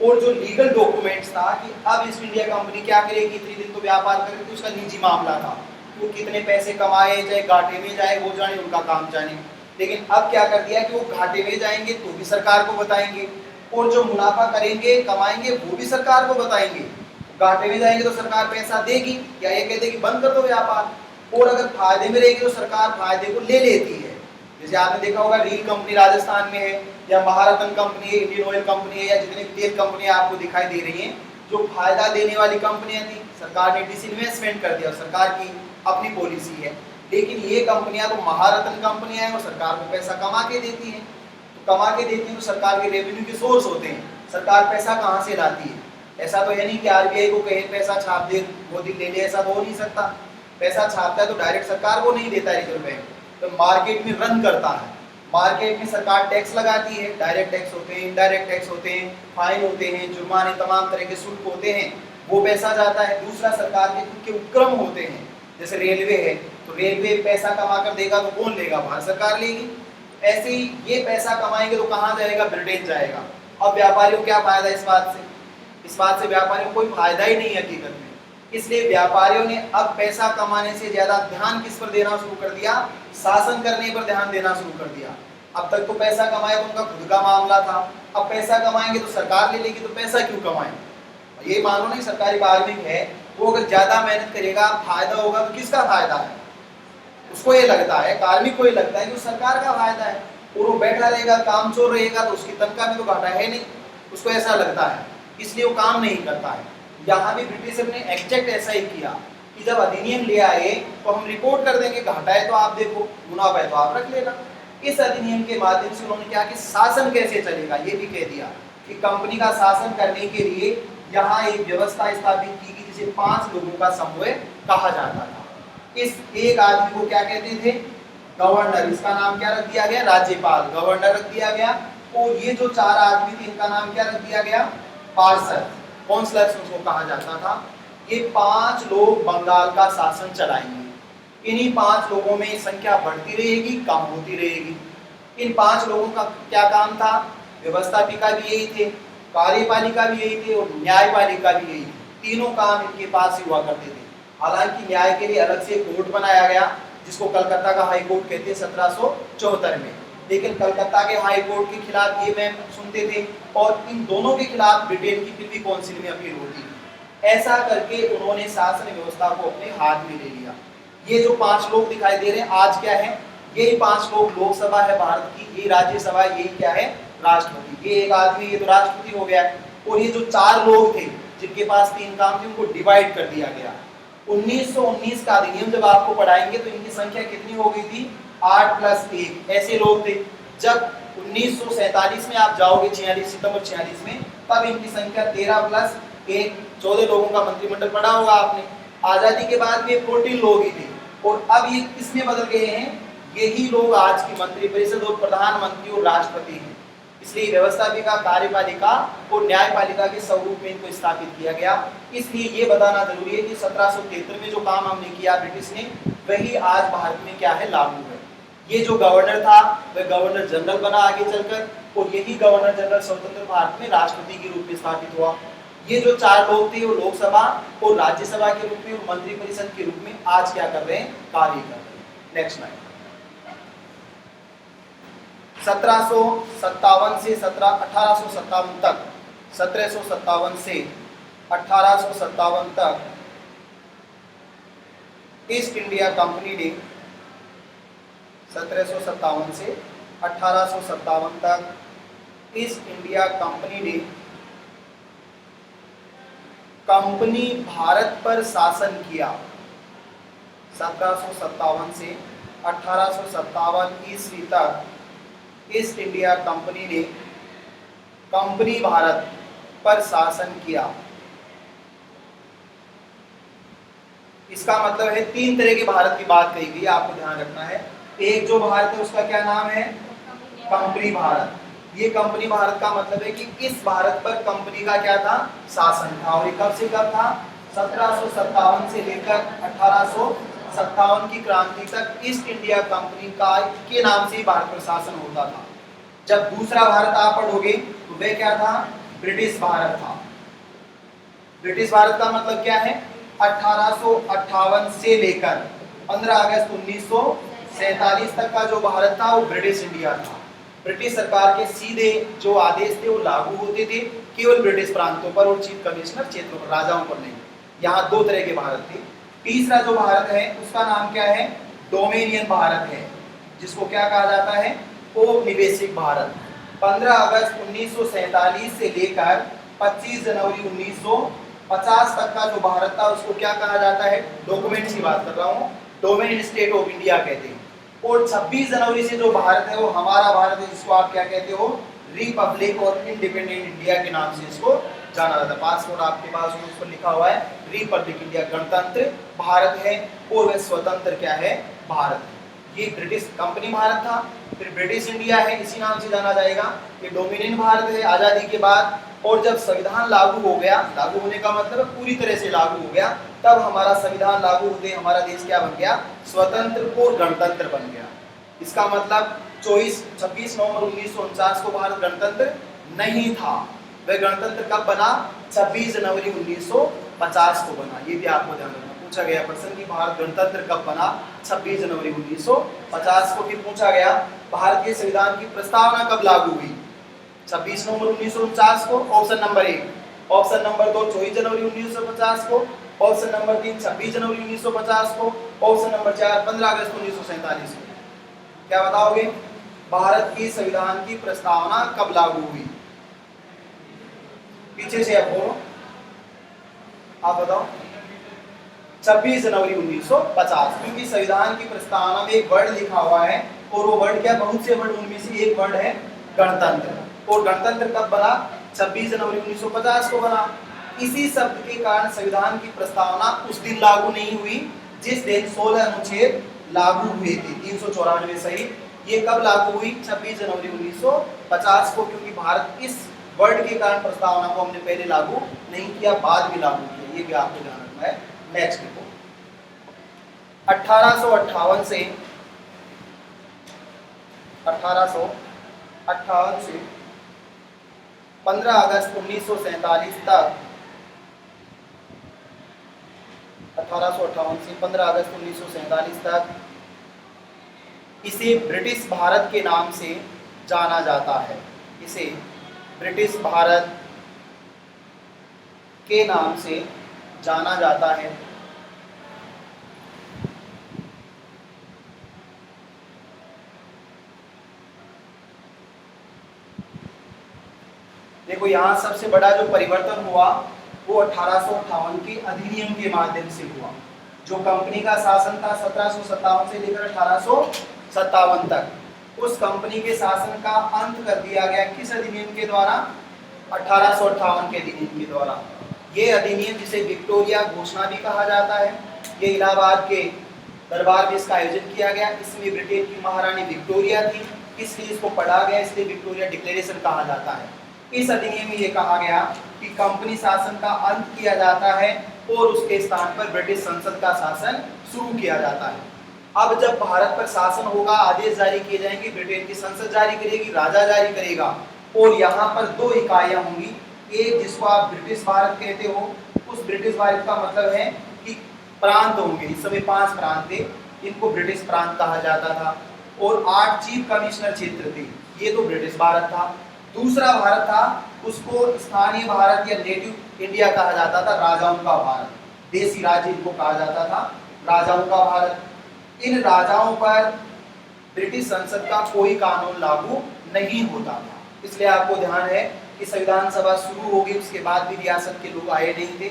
और जो लीगल डॉक्यूमेंट्स था कि अब ईस्ट इंडिया कंपनी क्या करेगी, इतने दिन तो व्यापार करेगी, उसका निजी मामला था, वो कितने पैसे कमाए, चाहे घाटे में जाए वो जाने, उनका काम जाने। लेकिन अब क्या कर दिया कि वो घाटे में जाएंगे तो भी सरकार को बताएंगे, और जो मुनाफा करेंगे कमाएंगे वो भी सरकार को बताएंगे। घाटे में जाएंगे तो सरकार पैसा देगी, या ये कह देगी बंद कर दो व्यापार, और अगर फायदे में रहेगी तो सरकार फायदे को ले लेती है। जैसे आपने देखा होगा रील कंपनी राजस्थान में है, या महारत्न कंपनी है, इंडियन ऑयल कंपनी है, या जितनी तेल कंपनियां आपको दिखाई दे रही हैं, जो फायदा देने वाली कंपनियां थी, सरकार ने डिसइन्वेस्टमेंट कर दिया, सरकार की अपनी पॉलिसी है। लेकिन ये कंपनियां तो महारत्न कंपनियां हैं और सरकार को पैसा कमा के देती हैं, तो कमा के देती हैं तो सरकार के रेवेन्यू के सोर्स होते हैं। सरकार पैसा कहाँ से लाती है? ऐसा तो है नहीं कि आरबीआई को कहे पैसा छाप दे, मोदी ले ले, ऐसा तो हो नहीं सकता। पैसा छापता है तो डायरेक्ट सरकार को नहीं देता रिजर्व बैंक, तो मार्केट में रन करता है। मार्केट में सरकार टैक्स लगाती है, डायरेक्ट टैक्स होते हैं, इनडायरेक्ट टैक्स होते हैं, फाइन होते हैं, जुर्माने, तमाम तरह के शुल्क होते हैं। वो पैसा जाता है। दूसरा, सरकार के खुद के उपक्रम होते हैं, जैसे रेलवे है, तो रेलवे पैसा कमा कर देगा तो कौन लेगा? भारत सरकार लेगी। ऐसे ही ये पैसा कमाएंगे तो कहाँ जाएगा? ब्रिटेन जाएगा। अब व्यापारियों को क्या फायदा इस बात से? इस बात से व्यापारियों को कोई फायदा ही नहीं है हकीकत में। इसलिए व्यापारियों ने अब पैसा कमाने से ज्यादा ध्यान किस पर देना शुरू कर दिया? शासन करने पर ध्यान देना शुरू कर दिया। अब तक तो पैसा कमाए तो उनका खुद का मामला था, अब पैसा कमाएंगे तो सरकार ले लेगी, तो पैसा क्यों कमाएं? ये मानो नहीं, सरकारी कार्मिक है, वो अगर ज्यादा मेहनत करेगा फायदा होगा तो किसका फायदा है? उसको ये लगता है, कार्मिक को ये लगता है कि सरकार का फायदा है, और वो बैठा रहेगा, काम चोर रहेगा तो उसकी तनख्वाह में तो घाटा है नहीं, उसको ऐसा लगता है, इसलिए वो काम नहीं करता है। यहाँ भी ब्रिटिशर ने एग्जैक्ट ऐसा ही किया कि जब अधिनियम ले आए तो हम रिपोर्ट कर देंगे, घाटा है तो आप देखो, मुनाफा है तो आप रख लेना। इस अधिनियम के माध्यम से उन्होंने क्या कि शासन कैसे चलेगा ये भी कह दिया कि कंपनी का शासन करने के लिए यहाँ एक व्यवस्था स्थापित की गई जिसे 5 लोगों का समूह कहा जाता था। इस एक आदमी को क्या कहते थे? गवर्नर। इसका नाम क्या रख दिया गया? राज्यपाल, गवर्नर रख दिया गया। और ये जो 4 आदमी थे इनका नाम क्या रख दिया गया? पार्षद, काउंसलर्स उनको कहा जाता था। ये 5 लोग बंगाल का शासन चलाएंगे। इन्हीं 5 लोगों में संख्या बढ़ती रहेगी, कम होती रहेगी। इन 5 लोगों का क्या काम था? व्यवस्थापिका भी यही थे, कार्यपालिका भी यही थे और न्यायपालिका भी यही थे। तीनों काम इनके पास ही हुआ करते थे। हालांकि न्याय के लिए अलग से कोर्ट बनाया गया जिसको कलकत्ता का हाई कोर्ट कहते हैं 1774 में, लेकिन कलकत्ता के हाई कोर्ट के खिलाफ ये मैम सुनते थे और इन दोनों के खिलाफ ब्रिटेन की प्रिवी काउंसिल में अपील होती थी। ऐसा करके उन्होंने शासन व्यवस्था को अपने हाथ में ले लिया। ये जो 5 लोग दिखाई दे रहे हैं आज क्या है? यही 5 लोग लोकसभा है भारत की, ये राज्यसभा, यही क्या है? राष्ट्रपति। ये एक आदमी, ये तो राष्ट्रपति हो गया। और ये जो 4 लोग थे जिनके पास 3 काम थे उनको डिवाइड कर दिया गया। 1919 का अधिनियम जब आपको पढ़ाएंगे तो इनकी संख्या कितनी हो गई थी? 8 + 1 ऐसे लोग थे। जब 1947 में आप जाओगे 46 सितंबर 46 में, तब इनकी संख्या 13 + 1 14 लोगों का मंत्रिमंडल पढ़ा होगा आपने। आजादी के बाद भी 14 लोग ही थे और अब ये किसमें बदल गए हैं? यही लोग आज की मंत्रिपरिषद और प्रधानमंत्री और राष्ट्रपति हैं। इसलिए व्यवस्थापिका, कार्यपालिका और न्यायपालिका के स्वरूप में इनको स्थापित किया गया। इसलिए ये बताना जरूरी है कि 1773 में जो काम हमने किया ब्रिटिश ने, वही आज भारत में क्या है? लागू है। ये जो गवर्नर था वह गवर्नर जनरल बना आगे चलकर, और यही गवर्नर जनरल स्वतंत्र भारत में राष्ट्रपति के रूप में स्थापित हुआ। ये जो 4 लोग थे वो लोकसभा और राज्यसभा के रूप में और मंत्रिपरिषद के रूप में आज क्या कर रहे हैं? कार्य कर रहे हैं। Next line. 1757 से 1857 तक, 1757 से 1857 तक ईस्ट इंडिया कंपनी ने, 1757 से 1857 तक ईस्ट इंडिया कंपनी ने कंपनी भारत पर शासन किया। 1757 से 1857 ईस्वी तक ईस्ट इंडिया कंपनी ने कंपनी भारत पर शासन किया। इसका मतलब है 3 तरह के भारत की बात कही गई, आपको ध्यान रखना है। एक जो भारत है उसका क्या नाम है? कंपनी भारत। ये कंपनी भारत का मतलब है कि इस भारत पर कंपनी का क्या था? शासन था। और ये कब से कब था? 1757 से लेकर 1857 की क्रांति तक ईस्ट इंडिया कंपनी का के नाम से ही भारत पर शासन होता था। जब दूसरा भारत आप पढ़ोगे तो वह क्या था? ब्रिटिश भारत था। ब्रिटिश भारत का मतलब क्या है? 1858 से लेकर 15 अगस्त 1947 तक का जो भारत था वो ब्रिटिश इंडिया था। ब्रिटिश सरकार के सीधे जो आदेश थे वो लागू होते थे केवल ब्रिटिश प्रांतों पर और चीफ कमिश्नर क्षेत्रों पर, राजाओं पर नहीं। यहाँ 2 तरह के भारत थे। तीसरा जो भारत है उसका नाम क्या है? डोमिनियन भारत है, जिसको क्या कहा जाता है? औपनिवेशिक भारत। 15 अगस्त 1947 से लेकर 25 जनवरी 1950 तक का जो भारत था उसको क्या कहा जाता है? डॉक्यूमेंट्स की बात कर रहा हूँ, डोमिनियन स्टेट ऑफ इंडिया कहते हैं। और 26 जनवरी से जो भारत है वो हमारा भारत है, जिसको आप क्या कहते हो? रिपब्लिक और इंडिपेंडेंट इंडिया के नाम से इसको जाना जाता है। पासपोर्ट आपके पास उस पर लिखा हुआ है रिपब्लिक इंडिया, गणतंत्र भारत है और वह स्वतंत्र क्या है? भारत है। ये ब्रिटिश कंपनी भारत था, फिर ब्रिटिश इंडिया है, इसी नाम से जाना जाएगा। ये डोमिनियन भारत है आज़ादी के बाद, और जब संविधान लागू हो गया, लागू होने का मतलब है पूरी तरह से लागू हो गया, तब हमारा संविधान लागू होते हमारा देश क्या बन गया, स्वतंत्र और गणतंत्र बन गया। इसका मतलब 26 नवंबर 1949 को भारत गणतंत्र नहीं था। वह गणतंत्र कब बना, 26 जनवरी 1950 को बना। ये भी आपको ध्यान रखना, पूछा गया प्रश्न कि भारत गणतंत्र कब बना, 26 जनवरी 1950 को। फिर पूछा गया भारतीय संविधान की प्रस्तावना कब लागू हुई, 26 नवंबर 1949 को, ऑप्शन नंबर 1। ऑप्शन नंबर 2 24 जनवरी 1950 को। ऑप्शन नंबर 3 26 जनवरी 1950 को। ऑप्शन नंबर 4 15 अगस्त 1947 को। क्या बताओगे, भारत की संविधान की प्रस्तावना कब लागू हुई? पीछे से आप बोलो, आप बताओ। 26 जनवरी 1950, क्योंकि संविधान की प्रस्तावना में एक वर्ड लिखा हुआ है, और वो वर्ड क्या, बहुत से वर्ड, उनमें से एक वर्ड है गणतंत्र। और गणतंत्र कब बना, 26 जनवरी 1950 को बना। इसी शब्द के कारण संविधान की प्रस्तावना उस दिन लागू नहीं हुई जिस दिन 16 अनुच्छेद लागू हुए थे, 394 सहित। ये कब लागू हुई, 26 जनवरी 1950 को, क्योंकि भारत इस वर्ड के कारण प्रस्तावना को हमने पहले लागू नहीं किया, बाद में लागू किया। ये भी आपको ध्यान रखना है। नेक्स्ट देखो, 1858 से 15 अगस्त 1947 तक, 1858 से 15 अगस्त 1947 तक इसे ब्रिटिश भारत के नाम से जाना जाता है। इसे ब्रिटिश भारत के नाम से जाना जाता है। देखो यहाँ सबसे बड़ा जो परिवर्तन हुआ वो 1858 के अधिनियम के माध्यम से हुआ। जो कंपनी का शासन था 1757 से लेकर 1857 तक, उस कंपनी के शासन का अंत कर दिया गया किस अधिनियम के द्वारा, 1858 के अधिनियम के द्वारा। ये अधिनियम, जिसे विक्टोरिया घोषणा भी कहा जाता है, ये इलाहाबाद के दरबार में इसका आयोजन किया गया। इसमें ब्रिटेन की महारानी विक्टोरिया थी, इसलिए इसको पढ़ा गया, इसलिए विक्टोरिया डिक्लेरेशन कहा जाता है। इस अधिनियम में ये कहा गया कि कंपनी शासन का अंत किया जाता है और उसके स्थान पर ब्रिटिश संसद का शासन शुरू किया जाता है। अब जब भारत पर शासन होगा, आदेश जारी किए जाएंगे, ब्रिटेन की संसद जारी करेगी, राजा जारी करेगा, और यहाँ पर 2 इकाइयाँ होंगी। एक जिसको आप ब्रिटिश भारत कहते हो, उस ब्रिटिश भारत का मतलब है कि प्रांत होंगे। इस समय 5 प्रांत थे, इनको ब्रिटिश प्रांत कहा जाता था, और 8 चीफ कमिश्नर क्षेत्र थे, ये तो ब्रिटिश भारत था। दूसरा भारत था, उसको स्थानीय भारत या नेटिव इंडिया कहा जाता था, राजाओं का भारत, देसी राज्य इनको कहा जाता था, राजाओं का भारत। इन राजाओं पर ब्रिटिश संसद का कोई कानून लागू नहीं होता था। इसलिए आपको ध्यान है कि संविधान सभा शुरू होगी, उसके बाद भी रियासत के लोग आए नहीं थे,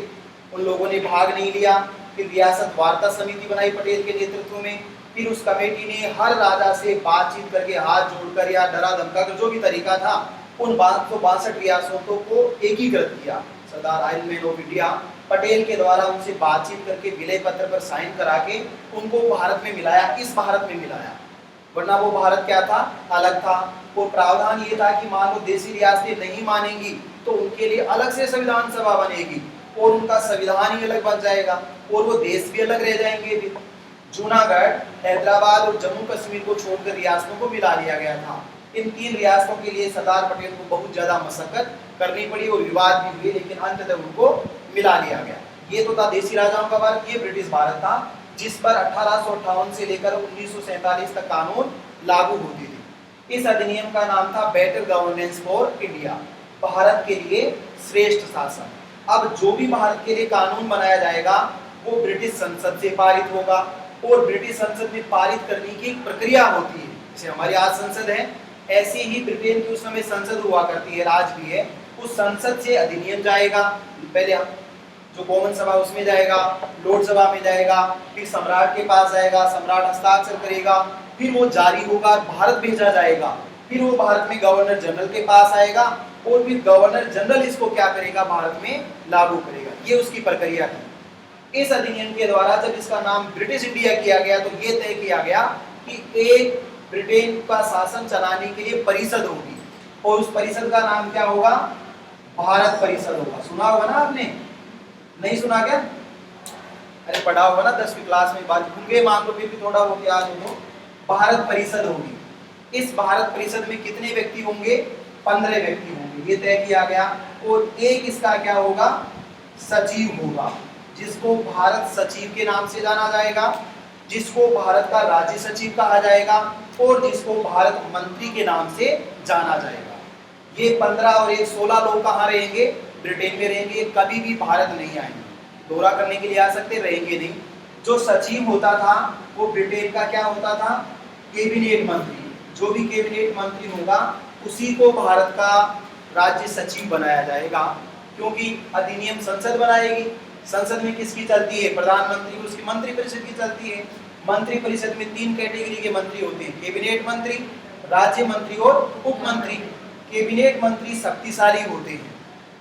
उन लोगों ने भाग नहीं लिया। फिर रियासत वार्ता समिति बनाई पटेल के नेतृत्व में। फिर उस कमेटी ने हर राजा से बातचीत करके, हाथ जोड़कर या डरा धमकाकर, जो भी तरीका था, उन 162 रियासतों को एकीकृत किया। Sardar iron man of India Patel के द्वारा उनसे बातचीत करके विलय पत्र पर साइन करा के उनको भारत में मिलाया, इस भारत में मिलाया। वरना वो भारत क्या था, अलग था। वो प्रावधान ये था कि मान लो देसी रियासतें नहीं मानेंगी तो उनके लिए अलग से संविधान सभा बनेगी और उनका संविधान ही अलग बन जाएगा और वो देश भी अलग रह जाएंगे। जूनागढ़, हैदराबाद और जम्मू कश्मीर को छोड़कर रियासतों को मिला लिया गया था। इन 3 रियासतों के लिए सरदार पटेल को बहुत ज्यादा मशक्कत करनी पड़ी और विवाद भी हुए, लेकिन अंततः उनको मिला लिया गया। ये तो था देसी राजाओं का भारत, ये ब्रिटिश भारत था, जिस पर 1858 से लेकर 1947 तक कानून लागू होते थे। इस अधिनियम का नाम था better governance for India, Bharat के लिए श्रेष्ठ शासन। अब जो भी भारत के लिए कानून बनाया जाएगा वो ब्रिटिश संसद से पारित होगा, और ब्रिटिश संसद में पारित करने की एक प्रक्रिया होती है। जैसे हमारी आज संसद है, ऐसी ही ब्रिटेन की उस समय संसद हुआ करती है, आज भी है। उस संसद से अधिनियम जाएगा, पहले जो कॉमन सभा उसमें जाएगा, लोकसभा में जाएगा, फिर सम्राट के पास जाएगा, सम्राट हस्ताक्षर करेगा, फिर वो जारी होगा, भारत भेजा जाएगा, फिर वो भारत में गवर्नर जनरल के पास आएगा और फिर गवर्नर जनरल इसको क्या करेगा, भारत में लागू करेगा। ये उसकी प्रक्रिया थी। इस अधिनियम के द्वारा जब इसका नाम ब्रिटिश इंडिया किया गया तो ये तय किया गया कि एक ब्रिटेन का शासन चलाने के लिए परिषद होगी और उस परिषद का नाम क्या होगा, भारत परिषद होगा। सुना होगा ना आपने, नहीं सुना क्या? अरे पढ़ा होगा ना 10वीं क्लास में, बात होंगे मान लो फिर भी थोड़ा बहुत याद हो तो। भारत परिषद होगी। इस भारत परिषद में कितने व्यक्ति होंगे? 15 व्यक्ति होंगे, ये तय किया गया। और एक इसका क्या होगा? सचिव होगा, जिसको भारत सचिव के नाम से जाना जाएगा, जिसको भारत का राज्य सचिव कहा जाएगा, और जिसको भारत मंत्री के नाम से जाना जाएगा। ये 15 और ये 16 लोग कहाँ रहेंगे? ब्रिटेन में रहेंगे, कभी भी भारत नहीं आएंगे। दौरा करने के लिए आ सकते, रहेंगे नहीं। जो सचिव होता था वो ब्रिटेन का क्या होता था? कैबिनेट मंत्री। जो भी कैबिनेट मंत्री होगा उसी को भारत का राज्य सचिव बनाया जाएगा, क्योंकि अधिनियम संसद बनाएगी। संसद में किसकी चलती है? प्रधानमंत्री, उसकी मंत्री परिषद की चलती है। मंत्री परिषद में 3 कैटेगरी के मंत्री होते हैं, कैबिनेट मंत्री, राज्य मंत्री और उप मंत्री। कैबिनेट मंत्री शक्तिशाली होते हैं।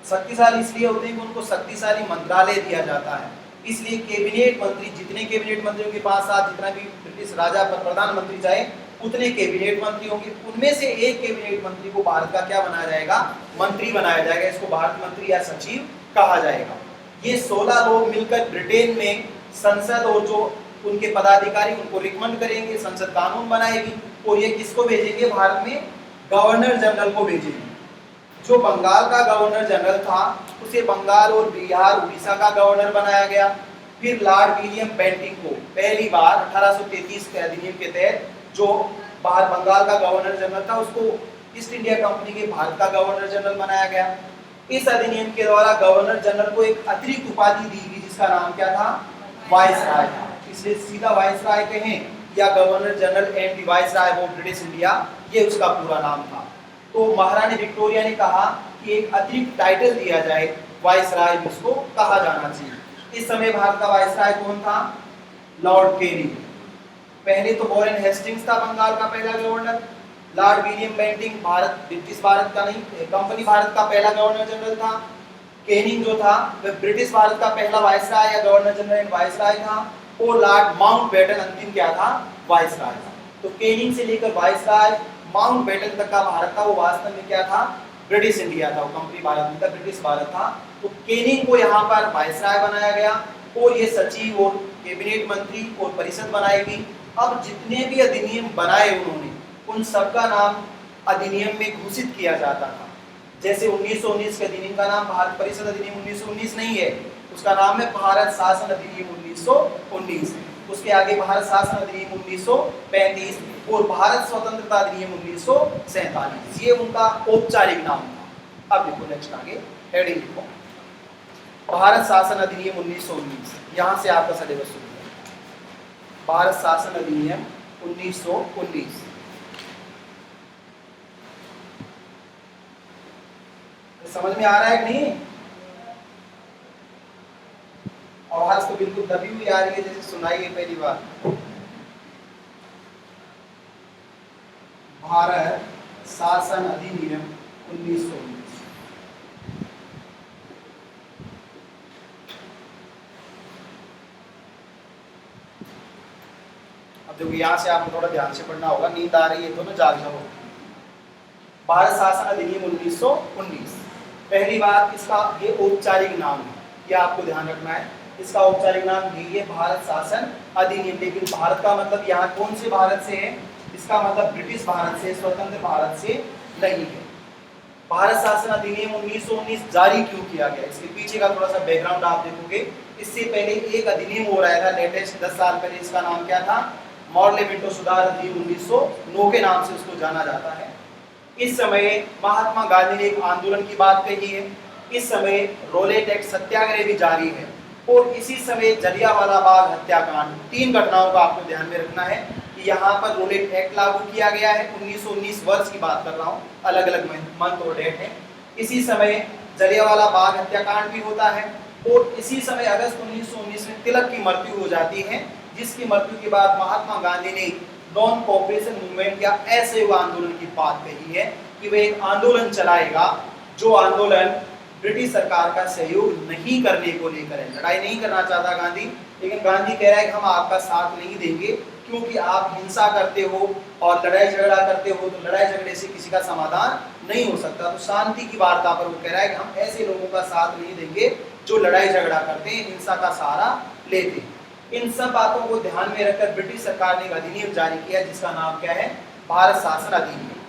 शक्तिशाली इसलिए होते हैं कि उनको शक्तिशाली मंत्रालय दिया जाता है, इसलिए कैबिनेट मंत्री, जितने कैबिनेट मंत्रियों के पास आज जितना भी ब्रिटिश राजा प्रधानमंत्री चाहे उतने कैबिनेट मंत्री होंगे। उनमें से एक कैबिनेट मंत्री को भारत का क्या बनाया जाएगा? मंत्री बनाया जाएगा। इसको भारत मंत्री या सचिव कहा जाएगा। ये 16 लोग मिलकर ब्रिटेन में संसद और जो उनके पदाधिकारी उनको रिकमेंड करेंगे, संसद कानून बनाएगी, और ये किसको भेजेंगे? भारत में गवर्नर जनरल को भेजेंगे। जो बंगाल का गवर्नर जनरल था उसे बंगाल और बिहार उड़ीसा का गवर्नर बनाया गया। फिर लॉर्ड विलियम बेंटिंग को पहली बार 1833 के अधिनियम के तहत जो बाहर बंगाल का गवर्नर जनरल था उसको ईस्ट इंडिया कंपनी के भारत का गवर्नर जनरल बनाया गया। इस अधिनियम के द्वारा गवर्नर जनरल को एक अतिरिक्त उपाधि दी गई जिसका नाम क्या था? वाइसराय था। इसलिए सीधा वाइसराय कहें या governor general and the viceroy of British India, ये उसका पूरा नाम था। तो महारानी विक्टोरिया ने कहा कि एक अतिरिक्त टाइटल दिया जाए वाइसराय, जिसको कहा जाना चाहिए। इस समय भारत का वाइसराय कौन था? Lord Canning. पहले तो वॉरेन हेस्टिंग्स था बंगाल का पहला governor. Lord William Bentinck Bharat, British Bharat का नहीं, कंपनी भारत का पहला गवर्नर जनरल था। कैनिंग जो था वह ब्रिटिश भारत का पहला वाइसराय या गवर्नर जनरल एंड वाइसराय था। और लॉर्ड माउंटबेटन अंतिम क्या था? वाइसराय था। तो कैनिंग से लेकर वाइसराय माउंटबेटन तक का भारत था वो वास्तव में क्या था? ब्रिटिश इंडिया था। वो कंपनी भारत में था, ब्रिटिश भारत था। तो कैनिंग को यहाँ पर वाइसराय बनाया गया और ये सचिव और कैबिनेट मंत्री और परिषद बनाएगी। अब जितने भी अधिनियम बनाए उन्होंने, उन सबका नाम अधिनियम में घोषित किया जाता था। जैसे 1919 के अधिनियम का नाम भारत परिषद अधिनियम 1919 नहीं है, उसका नाम है भारत शासन अधिनियम 1919। उसके आगे भारत शासन अधिनियम 1935 और भारत स्वतंत्रता अधिनियम 1947, ये उनका औपचारिक नाम था। अब देखो नेक्स्ट आगे हेडिंग लिखो, भारत शासन अधिनियम 1919। यहाँ से आपका सिलेबस शुरू है। भारत शासन अधिनियम 1919। समझ में आ रहा है कि नहीं? आवाज तो बिल्कुल दबी हुई आ रही है, जैसे सुनाई है पहली बार। भारत शासन अधिनियम 1919। अब देखो यहाँ से आपको थोड़ा ध्यान से पढ़ना होगा, नींद आ रही है तो ना जाग जाओ। भारत शासन अधिनियम 1919। पहली बात, इसका ये औपचारिक नाम है, ये आपको ध्यान रखना है। इसका औपचारिक नाम यही है, भारत शासन अधिनियम। लेकिन भारत का मतलब यहाँ कौन से भारत से है? इसका मतलब ब्रिटिश भारत से, स्वतंत्र भारत से नहीं है। भारत शासन अधिनियम 1919 जारी क्यों किया गया, इसके पीछे का थोड़ा सा बैकग्राउंड आप देखोगे। इससे पहले एक अधिनियम हो रहा था लेटेस्ट 10 साल पहले, इसका नाम क्या था? मॉडल मिंटो सुधार अधिनियम 1909 के नाम से उसको जाना जाता है। इस समय महात्मा गांधी ने एक आंदोलन की बात कही है। इस समय रोलेट एक्ट सत्याग्रह भी जारी है और इसी समय जलियांवाला बाग हत्याकांड, 3 घटनाओं का आपको ध्यान में रखना है कि यहाँ पर रोलेट एक्ट लागू किया गया है। 1919 वर्ष की बात कर रहा हूँ, अलग अलग मंथ और डेट है। इसी समय जलियांवाला बाग हत्याकांड भी होता है और इसी समय अगस्त 1919 में तिलक की मृत्यु हो जाती है, जिसकी मृत्यु के बाद महात्मा गांधी ने नॉन कोऑपरेशन मूवमेंट या असहयोग आंदोलन की बात कही है कि वह एक आंदोलन चलाएगा जो आंदोलन ब्रिटिश सरकार का सहयोग नहीं करने को लेकर है। लड़ाई नहीं करना चाहता गांधी, लेकिन गांधी कह रहा है कि हम आपका साथ नहीं देंगे, क्योंकि आप हिंसा करते हो और लड़ाई झगड़ा करते हो तो लड़ाई झगड़े से किसी का समाधान नहीं हो सकता। तो शांति की वार्ता पर वो कह रहा है कि हम ऐसे लोगों का साथ नहीं देंगे जो लड़ाई झगड़ा करते हैं, हिंसा का सहारा लेते हैं। इन सब बातों को ध्यान में रखकर ब्रिटिश सरकार ने एक अधिनियम जारी किया जिसका नाम क्या है, भारत शासन अधिनियम।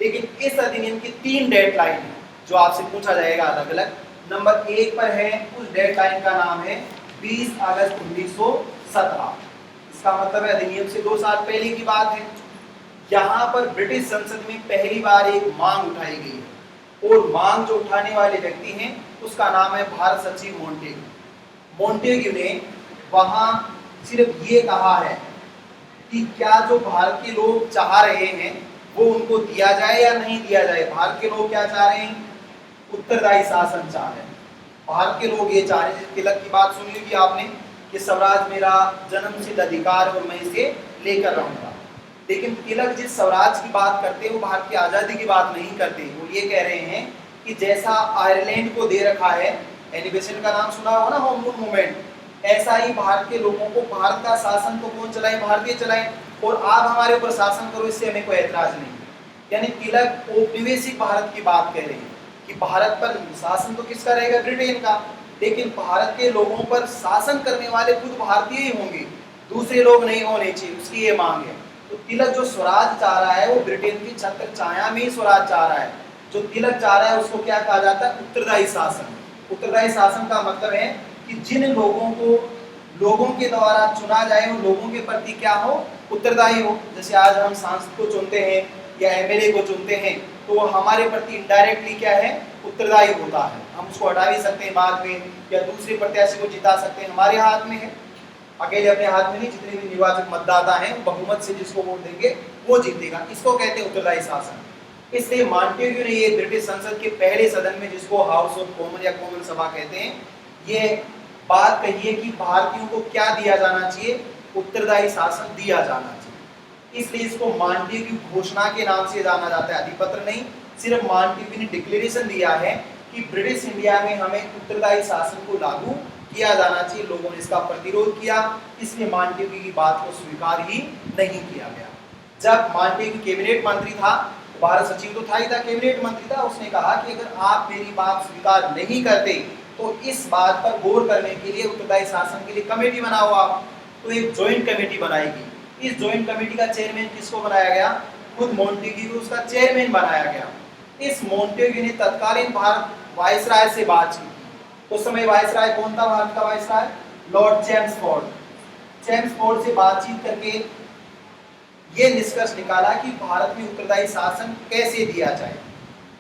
लेकिन इस अधिनियम की 3 डेडलाइन है जो आपसे पूछा जाएगा अलग अलग। नंबर 1 पर है, उस डेडलाइन का नाम है 20 अगस्त 1917। इसका मतलब है अधिनियम से 2 साल पहले की बात है। यहाँ पर ब्रिटिश संसद में पहली बार एक मांग उठाई गई है और मांग जो उठाने वाले व्यक्ति हैं उसका नाम है भारत सचिव मोंटेग्यू। मोंटेग्यू ने वहां सिर्फ ये कहा है कि क्या जो भारत के लोग चाह रहे हैं वो उनको दिया जाए या नहीं दिया जाए। भारत के लोग क्या चाह रहे हैं, उत्तरदायी शासन चाह रहे हैं। भारत के लोग ये चाह रहे हैं, तिलक की बात सुनी होगी आपने कि स्वराज मेरा जन्मसिद्ध अधिकार और मैं इसे लेकर रहूंगा। लेकिन तिलक जिस स्वराज की बात करते हैं वो भारत की आजादी की बात नहीं करते। वो ये कह रहे हैं कि जैसा आयरलैंड को दे रखा है, एनिबेशन का नाम सुना होगा ना, होम रूल मूवमेंट, ऐसा ही भारत के लोगों को भारत का शासन तो कौन चलाए, भारतीय चलाए, और आप हमारे ऊपर शासन करो, इससे हमें कोई ऐतराज नहीं। यानी तिलक औपनिवेशिक भारत की बात कह रहे हैं कि भारत पर शासन तो किसका रहेगा, ब्रिटेन का, लेकिन भारत के लोगों पर शासन करने वाले खुद भारतीय ही होंगे, दूसरे लोग नहीं होने चाहिए, उसकी ये मांग है। तो तिलक जो स्वराज चाह रहा है वो ब्रिटेन की छत्र छाया में ही स्वराज चाह रहा है। जो तिलक चाह रहा है उसको क्या कहा जाता है, उत्तरदायी शासन। उत्तरदायी शासन का मतलब है कि जिन लोगों को लोगों के द्वारा चुना जाए वो लोगों के प्रति क्या हो, उत्तरदायी हो। जैसे आज हम सांसद को चुनते हैं या एमएलए को चुनते हैं तो वो हमारे प्रति इनडायरेक्टली क्या है, उत्तरदायी होता है। हम उसको हटा भी सकते हैं बाद में या दूसरे प्रत्याशी को जिता सकते हैं, हमारे हाथ में है, अकेले अपने हाथ में नहीं। जितने भी निर्वाचक मतदाता हैं बहुमत से जिसको वोट देंगे वो जीतेगा, इसको कहते हैं उत्तरदायी शासन। इसलिए मॉन्टेग्यू ने ये ब्रिटिश संसद के पहले सदन में, जिसको हाउस ऑफ कॉमन या कॉमन सभा कहते हैं, ये बात कही है कि भारतीयों को क्या दिया जाना चाहिए, उत्तरदायी शासन दिया जाना चाहिए। इसलिए इसको मॉन्टेग्यू घोषणा के नाम से जाना जाता है, अधिपत्र नहीं। सिर्फ मॉन्टेग्यू ने डिक्लेरेशन दिया है कि ब्रिटिश इंडिया में हमें उत्तरदायी शासन को लागू किया जाना चाहिए। लोगों ने इसका प्रतिरोध किया, इसलिए मॉन्टेग्यू की बात को स्वीकार ही नहीं किया गया। जब मॉन्टेग्यू कैबिनेट मंत्री था, भारत सचिव तो था ही था, कैबिनेट मंत्री था, उसने कहा कि अगर आप मेरी बात स्वीकार नहीं करते तो इस बात पर गौर करने के लिए उत्तरदायी शासन के लिए कमेटी बनाओ आप। तो एक ज्वाइंट कमेटी बनाएगी। इस ज्वाइंट कमेटी का चेयरमैन किसको बनाया गया, खुद मोंटेग्यू को उसका चेयरमैन बनाया गया। इस मोंटेग्यू ने तत्कालीन भारत वायसराय से बातचीत की। उस समय वायसराय कौन था, भारत का वायसराय लॉर्ड चैम्सफोर्ड। चैम्सफोर्ड से बातचीत करके ये निष्कर्ष निकाला कि भारत में उत्तरदायी शासन कैसे दिया जाए।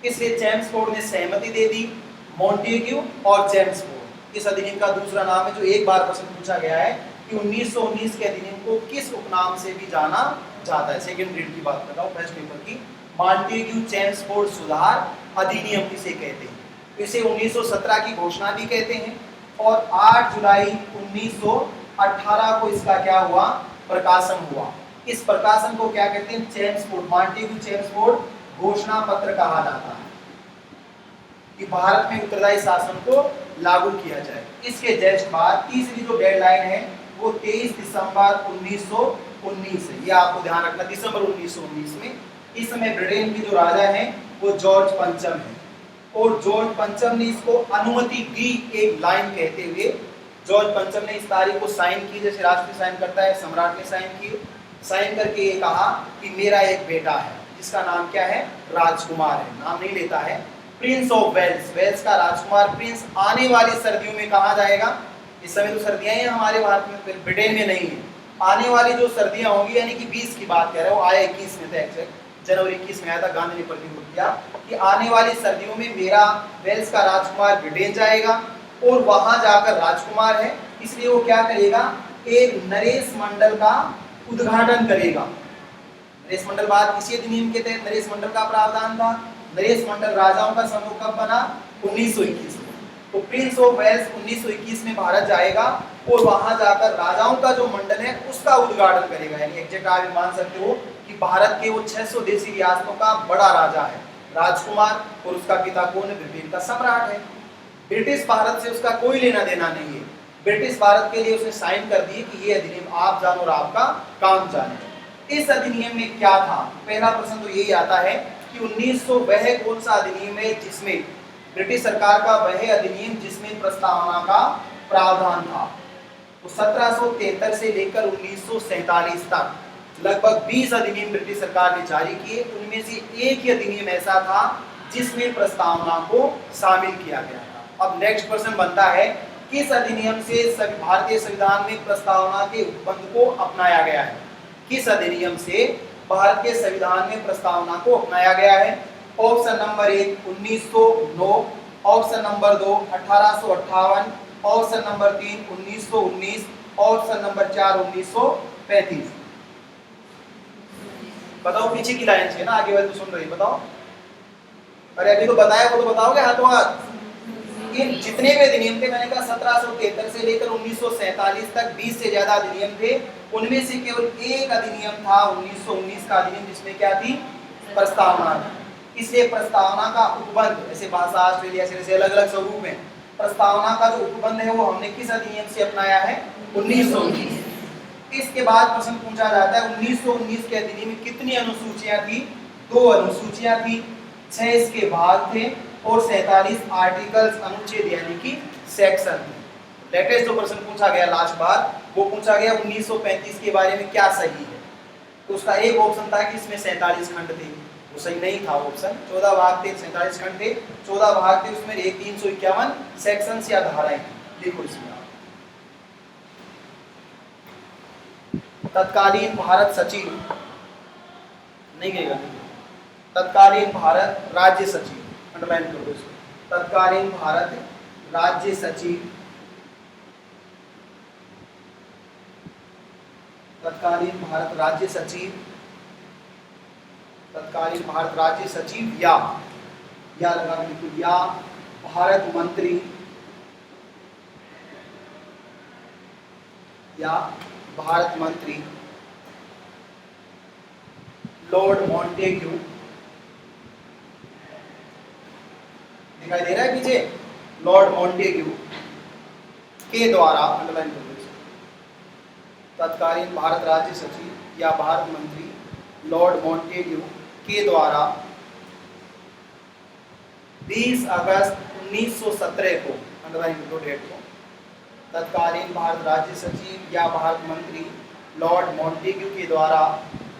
इसलिए चैम्सफोर्ड ने सहमति दे दी, मोंटेग्यू और चैम्सफोर्ड। इस अधिनियम का दूसरा नाम है जो एक बार प्रश्न पूछा गया है कि 1919 के अधिनियम को किस उपनाम से भी जाना जाता है। सेकंड ग्रेड की बात कर रहा हूँ, फर्स्ट पेपर की। मॉन्टेग्यू चैम्सफोर्ड सुधार अधिनियम इसे कहते हैं। इसे 1917 की घोषणा भी कहते हैं और 8 जुलाई 1918 को इसका क्या हुआ, प्रकाशन हुआ। इस प्रकाशन को क्या कहते हैं, चैम्सफोर्ड, मॉन्टेग्यू चैम्सफोर्ड घोषणा पत्र कहा जाता है कि भारत में उत्तरदायी शासन को लागू किया जाए। इसके जस्ट बाद तीसरी जो डेडलाइन है वो 23 दिसंबर 1919 है। ये आपको ध्यान रखना, दिसंबर 1919 में। इस समय ब्रिटेन के जो राजा हैं वो जॉर्ज पंचम है और जॉर्ज पंचम ने इसको अनुमति दी, एक लाइन कहते हुए। जॉर्ज पंचम ने इस तारीख को साइन की, जैसे राष्ट्रपति साइन करता है, सम्राट ने साइन की। साइन करके ये कहा कि मेरा एक बेटा है जिसका नाम क्या है, राजकुमार है, नाम नहीं लेता है, प्रिंस ऑफ वेल्स, वेल्स का राजकुमार प्रिंस आने वाली सर्दियों में कहा जाएगा। इस समय तो सर्दियां ही हमारे भारत में, ब्रिटेन में नहीं है। आने वाली जो सर्दियां होंगी, यानी कि 20 की बात कर रहे हो, आया 21 में था, एक्चुअली जनवरी 21 में आया था, गांधी ने प्रतिबद्ध किया कि आने वाली सर्दियों में मेरा वेल्स का राजकुमार ब्रिटेन जाएगा और वहां जाकर राजकुमार है, इसलिए वो क्या करेगा, एक नरेश मंडल का उद्घाटन करेगा। नरेश मंडल बात इसी अधिनियम के तहत नरेश मंडल का प्रावधान था। नरेश मंडल राजाओं का समूह कब बना, 1921 में। तो प्रिंस ऑफ वेल्स 1921 में भारत जाएगा और वहां जाकर राजाओं का जो मंडल है उसका उद्घाटन करेगा। यानी एग्जैक्ट आप मान सकते हो कि भारत के वो 600 देशी रियासतों का बड़ा राजा है राजकुमार, और उसका पिता कौन है, ब्रिटेन का सम्राट है। ब्रिटिश भारत से उसका कोई लेना देना नहीं है। ब्रिटिश भारत के लिए उसने साइन कर दिए कि ये अधिनियम आप जानो और आपका काम जाने। इस अधिनियम में क्या था? पहला प्रश्न तो यही आता है कि 1900 वह कौन सा अधिनियम है जिसमें ब्रिटिश सरकार का वह अधिनियम जिसमें प्रस्तावना का प्रावधान था। तो 1773 से लेकर 1947 तक लगभग 20 अधिनियम ब्रिटिश सरकार ने जारी किए। उनमें से एक ही अधिनियम ऐसा था जिसमें प्रस्तावना को शामिल किया गया था। अब नेक्स्ट क्वेश्चन बनता है, किस अधिनियम से भारतीय संविधान में प्रस्तावना के उपबंध को अपनाया गया है? किस अधिनियम से भारतीय संविधान में प्रस्तावना को अपनाया गया है? Option number 1 1909, option number 2 1858, option number 3 1919, option number 4 1935। बताओ, पीछे की लाइन से ना, आगे वाले तो सुन रही, बताओ। अरे अभी तो बताया, वो तो बताओगे हाथों हाथ। इन जितने भी अधिनियम थे, मैंने कहा 1773 से लेकर 1947 तक 20 से ज्यादा अधिनियम थे। उनमें से केवल एक अधिनियम था 1919 का अधिनियम जिसमें क्या थी? प्रस्तावना थी। इसलिए प्रस्तावना का उपबंध, ऐसे भाषा ऑस्ट्रेलिया से अलग अलग स्वरूप में, प्रस्तावना का जो उपबंध है वो हमने किस अधिनियम से अपनाया है? 1919। इसके बाद प्रश्न पूछा जाता है 1919 के अधिनियम में कितनी अनुसूचियां थी? 2 अनुसूचियां थी, 6 इसके भाग थे और 47 आर्टिकल्स, अनुच्छेद यानी कि सेक्शन थे। लेटेस्ट जो प्रश्न पूछा गया लास्ट बार, वो पूछा गया 1935 के बारे में क्या सही है? तो उसका एक ऑप्शन था कि इसमें 47 खंड थे, वो सही नहीं था ऑप्शन। 14 भाग थे, 47 खंड थे, 14 भाग थे, उसमें 351 सेक्शंस या धाराएं थी। देखो इसमें तत्कालीन भारत सचिव नहीं कहेगा, तत्कालीन भारत राज्य सचिव, अंडरलाइन कर दो इसको, तत्कालीन भारत राज्य सचिव, तत्कालीन भारत राज्य सचिव, तत्कालीन भारत राज्य सचिव या लगा के लिखो, या भारत मंत्री, या भारत मंत्री लॉर्ड मॉन्टेग्यू, दिखाई दे रहा है पीछे, लॉर्ड मॉन्टेग्यू के द्वारा, अंडरलाइन कर दो, तत्कालीन भारत राज्य सचिव या भारत मंत्री लॉर्ड मॉन्टेग्यू के द्वारा 20 अगस्त 1917 को, अंडरलाइन कर दो डेट को, तत्कालीन भारत राज्य सचिव या भारत मंत्री लॉर्ड मॉन्टेग्यू के द्वारा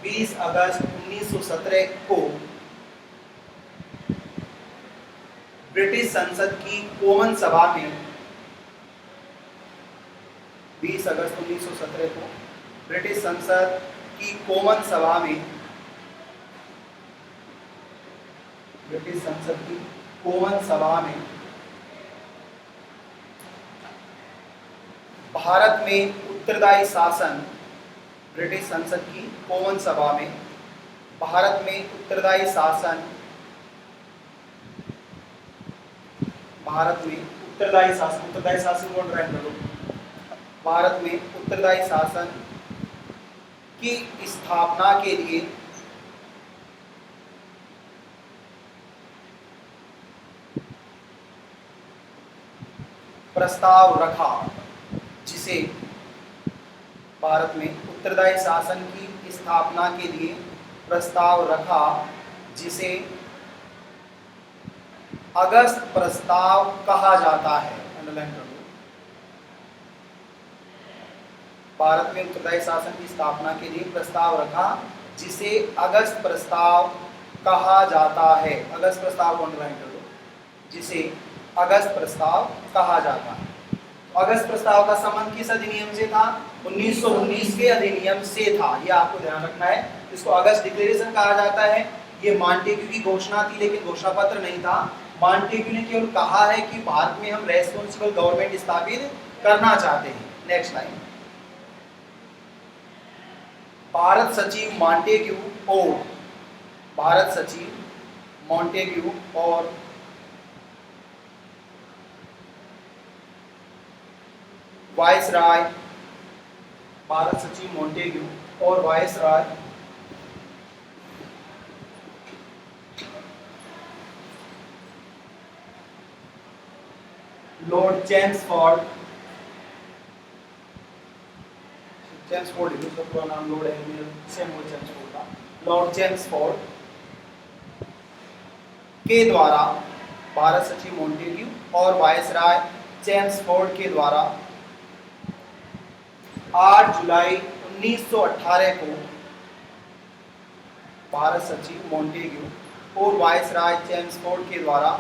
20 अगस्त 1917 को ब्रिटिश संसद की कॉमन सभा में, 20 अगस्त 1917 को ब्रिटिश संसद की कॉमन सभा में, ब्रिटिश संसद की कॉमन सभा में भारत में उत्तरदायी शासन, ब्रिटिश संसद की कॉमन सभा में भारत में उत्तरदायी शासन, भारत में उत्तरदायी शासन, उत्तरदायी शासन को ड्राइव कर लो, भारत में उत्तरदायी शासन की स्थापना के लिए प्रस्ताव रखा, जिसे भारत में उत्तरदायी शासन की स्थापना के लिए प्रस्ताव रखा, जिसे अगस्त प्रस्ताव कहा जाता है, अंडरलाइन कर दो। भारत में उत्तरदायी शासन की स्थापना के लिए प्रस्ताव रखा, जिसे अगस्त प्रस्ताव कहा जाता है, अगस्त प्रस्ताव को अंडरलाइन कर दो, जिसे अगस्त प्रस्ताव कहा जाता है। अगस्त प्रस्ताव का संबंध किस अधिनियम से था? 1919 के अधिनियम से था, यह आपको ध्यान रखना है। इसको अगस्त डिक्लेरेशन कहा जाता है। ये मॉन्टेग्यू की घोषणा थी, लेकिन घोषणा पत्र नहीं था। मॉन्टेग्यू ने केवल कहा है कि भारत में हम रेस्पॉन्सिबल गवर्नमेंट स्थापित करना चाहते हैं। नेक्स्ट लाइन, भारत सचिव मॉन्टेग्यू और भारत सचिव मॉन्टेग्यू और वायसराय, भारत सचिव मॉन्टेग्यू और वायसराय लॉर्ड चैम्सफोर्ड, चेम्सफोर्ड, उसका पूरा नाम लॉर्ड एडमिरल सैमुअल चेम्सफोर्ड था। लॉर्ड चेम्सफोर्ड के द्वारा भारत सचिव मॉन्टेग्यू और वायसराय चेम्सफोर्ड के द्वारा 8 जुलाई 1918 को भारत सचिव मॉन्टेग्यू और वायसराय चेम्सफोर्ड के द्वारा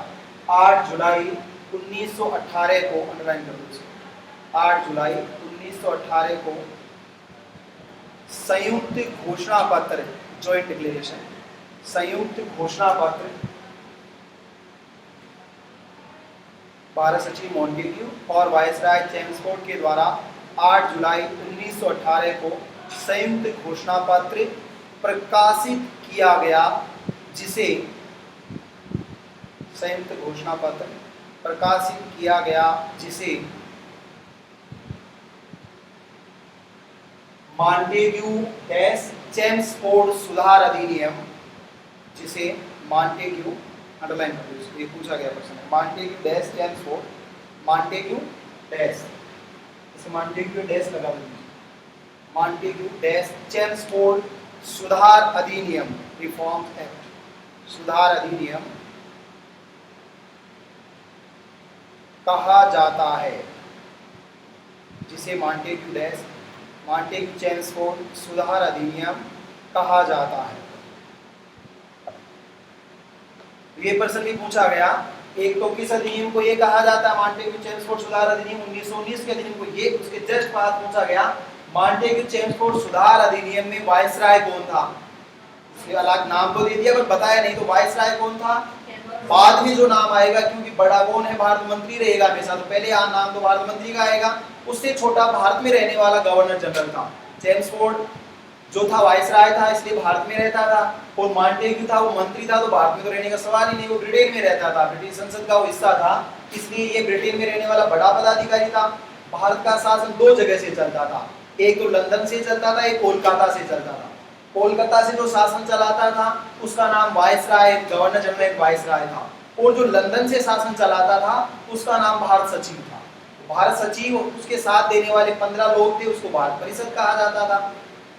8 जुलाई 1918 को, अंडरलाइन कर दो, 8 जुलाई 1918 को संयुक्त घोषणा पत्र, जॉइंट डिक्लेरेशन, संयुक्त घोषणा पत्र भारत सचिव मॉन्टेग्यू और वायसराय चेम्सफोर्ड के द्वारा 8 जुलाई 1918 को संयुक्त घोषणा पत्र प्रकाशित किया गया, जिसे संयुक्त घोषणा पत्र प्रकाशित किया गया जिसे मॉन्टेग्यू डैश चेम्सफोर्ड सुधार अधिनियम, जिसे मॉन्टेग्यू, अंडरलाइन कर दो, ये पूछा गया प्रश्न है, Montagu dash Chelmsford, Montagu dash, इसे मॉन्टेग्यू डैश लगा दीजिए, मॉन्टेग्यू डैश चेम्सफोर्ड सुधार अधिनियम, रिफॉर्म एक्ट, सुधार अधिनियम कहा जाता है, जिसे मॉन्टेग्यू डैश मॉन्टेग्यू चेम्सफोर्ड सुधार अधिनियम कहा जाता है। ये प्रश्न भी पूछा गया, एक तो किस अधिनियम को ये कहा जाता है, मॉन्टेग्यू चेम्सफोर्ड सुधार अधिनियम 1919 के अधिनियम को, ये उसके जस्ट बाद पूछा गया मॉन्टेग्यू चेम्सफोर्ड सुधार अधिनियम में वायसराय कौन था, इसलिए अलग नाम तो दे दिया पर बताया नहीं, तो वायसराय कौन था, बाद में जो नाम आएगा, क्योंकि बड़ा कौन है, भारत मंत्री रहेगा हमेशा, तो पहले नाम तो भारत मंत्री का आएगा, उससे छोटा भारत में रहने वाला गवर्नर जनरल था। चेम्सफोर्ड जो था वायसराय था, इसलिए भारत में रहता था, और मॉन्टेग्यू था वो मंत्री था, तो भारत में तो रहने का सवाल ही नहीं, वो ब्रिटेन में रहता था, ब्रिटिश संसद का वो हिस्सा था, इसलिए ये ब्रिटेन में रहने वाला बड़ा पदाधिकारी था। भारत का शासन दो जगह से चलता था, एक तो लंदन से चलता था, एक कोलकाता से चलता था। कोलकाता से जो शासन चलाता था उसका नाम वायसराय, गवर्नर जनरल वायसराय था, और जो लंदन से शासन चलाता था उसका नाम भारत सचिव था। भारत सचिव, उसके साथ देने वाले 15 लोग थे, उसको भारत परिषद कहा जाता था,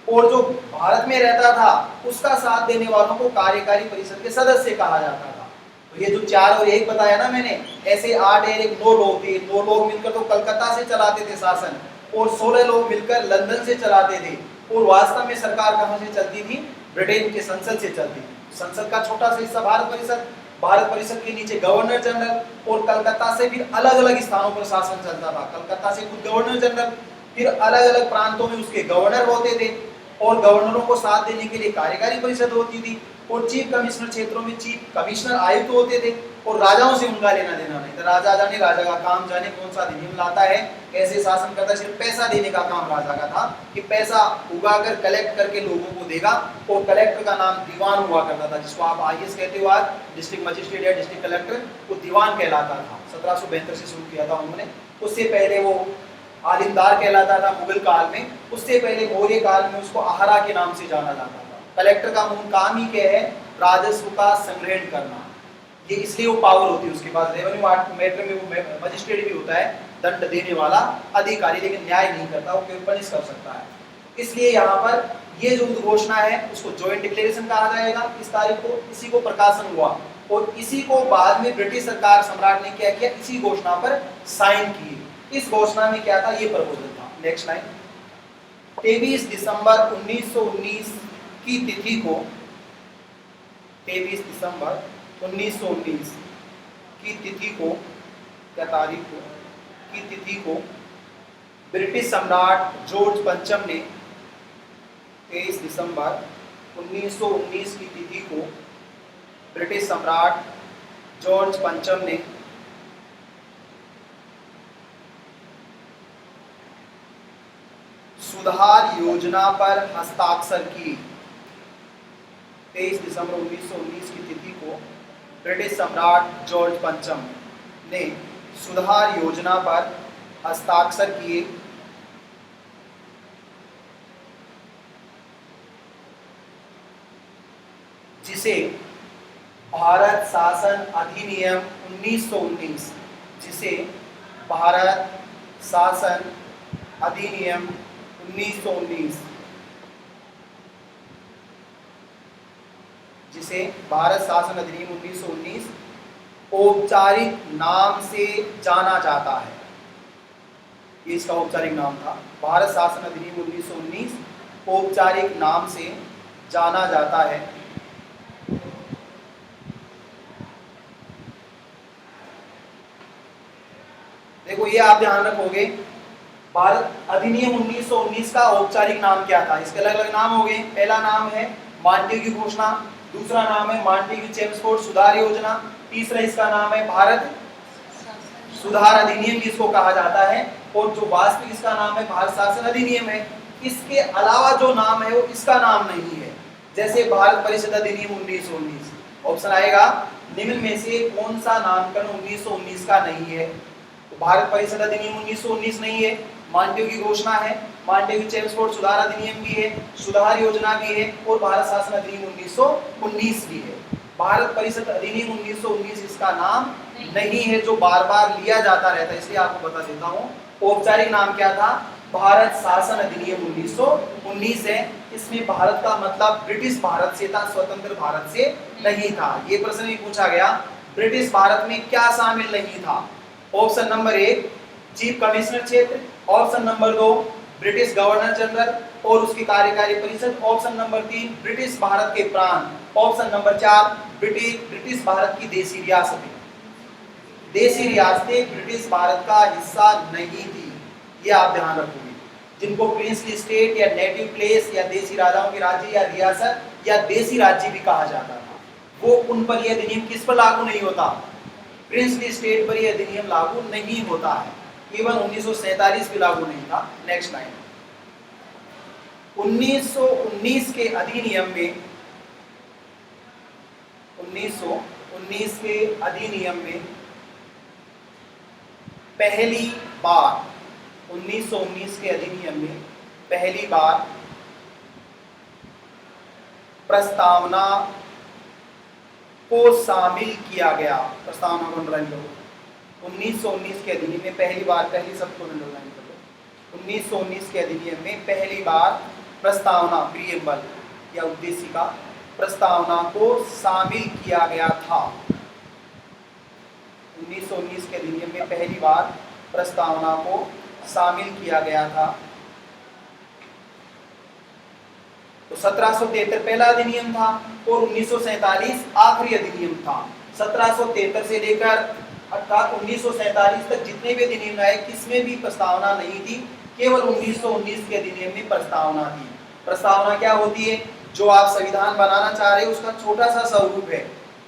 और जो भारत में रहता था उसका साथ देने वालों को कार्यकारी परिषद के सदस्य कहा जाता था। तो ये जो 4 और 1 बताया ना मैंने, ऐसे 8 और 1 9 लोग थे, 2 लोग मिलकर तो कलकत्ता से चलाते थे शासन, और 16 लोग मिलकर लंदन से चलाते थे, और वास्तव में सरकार कहां से चलती थी, ब्रिटेन के संसद से चलती थी। संसद का छोटा सा हिस्सा भारत परिषद, भारत परिषद के नीचे गवर्नर जनरल, और कलकत्ता से फिर अलग अलग स्थानों पर शासन चलता था। कलकत्ता से खुद गवर्नर जनरल, फिर अलग अलग प्रांतों में उसके गवर्नर होते थे, और गवर्नरों को साथ देने के लिए कार्यकारी परिषद होती थी, और चीफ कमिश्नर क्षेत्रों में चीफ कमिश्नर आयुक्त होते थे, और राजाओं से उनका लेना देना नहीं था। राजा जाने, राजा का काम जाने, कौन सा अधिनियम लाता है, कैसे शासन करता है, सिर्फ पैसा देने का काम राजा का था, कि पैसा उगाकर कलेक्ट करके लोगों को देगा, और कलेक्टर का नाम दीवान हुआ करता था, जिसको आप आईएएस कहते हो आज, डिस्ट्रिक्ट मजिस्ट्रेट या डिस्ट्रिक्ट कलेक्टर, वो दीवान कहलाता था। 1772 से शुरू किया था उन्होंने, उससे पहले वो आलिमदार कहलाता था मुगल काल में, उससे पहले मौर्य काल में उसको आहरा के नाम से जाना जाता था। कलेक्टर का मूल काम ही क्या है, राजस्व का संग्रहण करना, ये इसलिए वो पावर होती है उसके पास। रेवेन्यू मैटर में वो मजिस्ट्रेट भी होता है, दंड देने वाला अधिकारी, लेकिन न्याय नहीं करता, वो केवल पनिश कर सकता है। इसलिए यहाँ पर ये जो उद्घोषणा है उसको जॉइंट डिक्लेरेशन कहा जाएगा। इस तारीख को इसी को प्रकाशन हुआ, और इसी को बाद में ब्रिटिश सरकार सम्राट ने क्या किया, इसी घोषणा पर साइन किए। इस घोषणा में क्या था, ये प्रपोजल था। नेक्स्ट लाइन, 23 दिसंबर 1919 की तिथि को, 23 दिसंबर 1919 की तिथि को, क्या तारीख को, की तिथि को ब्रिटिश सम्राट जॉर्ज पंचम ने, 23 दिसंबर 1919 की तिथि को ब्रिटिश सम्राट जॉर्ज पंचम ने सुधार योजना पर हस्ताक्षर की। 23 दिसंबर 1919 की तिथि को ब्रिटिश सम्राट जॉर्ज पंचम ने सुधार योजना पर हस्ताक्षर किए, जिसे भारत शासन अधिनियम 1919, जिसे भारत शासन अधिनियम 1919, जिसे भारत शासन अधिनियम 1919 औपचारिक नाम से जाना जाता है। ये इसका औपचारिक नाम था, भारत शासन अधिनियम 1919 औपचारिक नाम से जाना जाता है। देखो ये आप ध्यान रखोगे, भारत अधिनियम 1919 का औपचारिक नाम क्या था? इसके अलग अलग नाम हो गए। पहला नाम है मॉन्टेग्यू घोषणा, दूसरा नाम है मॉन्टेग्यू-चेम्सफोर्ड सुधार योजना, तीसरा इसका नाम है भारत सुधार अधिनियम जिसको कहा जाता है, और जो वास्तविक इसका नाम है भारत शासन अधिनियम है। इसके अलावा जो नाम है वो इसका नाम नहीं है, जैसे भारत परिषद अधिनियम 1919। ऑप्शन आएगा निम्न में से कौन सा नामकरण 1919 का नहीं है? तो भारत परिषद अधिनियम 1919 नहीं है, मॉन्टेग्यू घोषणा है, मॉन्टेग्यू-चेम्सफोर्ड सुधार अधिनियम भी है, सुधार योजना भी है, और भारत शासन अधिनियम 1919 भी है। भारत परिषद अधिनियम 1919 इसका नाम नहीं है, जो बार बार लिया जाता रहता है, इसलिए आपको बता देता हूँ। औपचारिक नाम क्या था? भारत शासन अधिनियम 1919 है। इसमें भारत का मतलब ब्रिटिश भारत से था, स्वतंत्र भारत से नहीं था। ये प्रश्न भी पूछा गया, ब्रिटिश भारत में क्या शामिल नहीं था? ऑप्शन नंबर 1 चीफ कमिश्नर क्षेत्र, option number 2 British governor general और उसकी कार्यकारी परिषद, ऑप्शन नंबर 3 ब्रिटिश भारत के प्रांत, ऑप्शन नंबर 4 ब्रिटिश भारत की देशी रियासतें। देशी रियासतें ब्रिटिश भारत का हिस्सा नहीं थी, ये आप ध्यान रखोगे। जिनको प्रिंसली स्टेट या नेटिव प्लेस या देशी राजाओं के राज्य या रियासत या देशी राज्य भी कहा जाता था, वो उन पर यह अधिनियम किस पर लागू नहीं होता? प्रिंसली स्टेट पर यह अधिनियम लागू नहीं होता है। केवल 1947 भी लागू नहीं था। नेक्स्ट लाइन, 1919 के अधिनियम में 1919 के अधिनियम में पहली बार 1919 के अधिनियम में पहली बार प्रस्तावना को शामिल किया गया। प्रस्तावना को अंडरलाइन करो। 1919 के अधिनियम में पहली बार, पहली शब्द को अंडरलाइन करो। 1919 के अधिनियम में पहली बार प्रस्तावना, प्रीएम्बल या उद्देशिका प्रस्तावना को शामिल किया गया था। 1919 के अधिनियम में पहली बार प्रस्तावना को शामिल किया गया था। तो 1773 पहला अधिनियम था और 1947 आखिरी अधिनियम था। 1773 से लेकर अर्थात 1947 तक जितने भी अधिनियम आए, किसमें भी प्रस्तावना नहीं थी, केवल 1919 के अधिनियम में प्रस्तावना थी। प्रस्तावना क्या होती है? जो आप संविधान बनाना चाह रहे हो उसका छोटा सा स्वरूप है।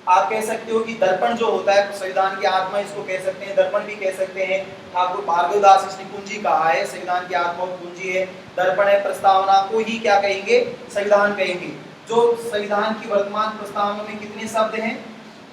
आप कह सकते हो कि दर्पण जो होता है संविधान की आत्मा, इसको कह सकते हैं, दर्पण भी कह सकते हैं। ठाकुर भार्गवदास इसने कुंजी कहा है, संविधान की आत्मा कुंजी है, दर्पण है। प्रस्तावना को ही क्या कहेंगे? संविधान कहेंगे। जो संविधान की वर्तमान प्रस्तावना में कितने शब्द हैं?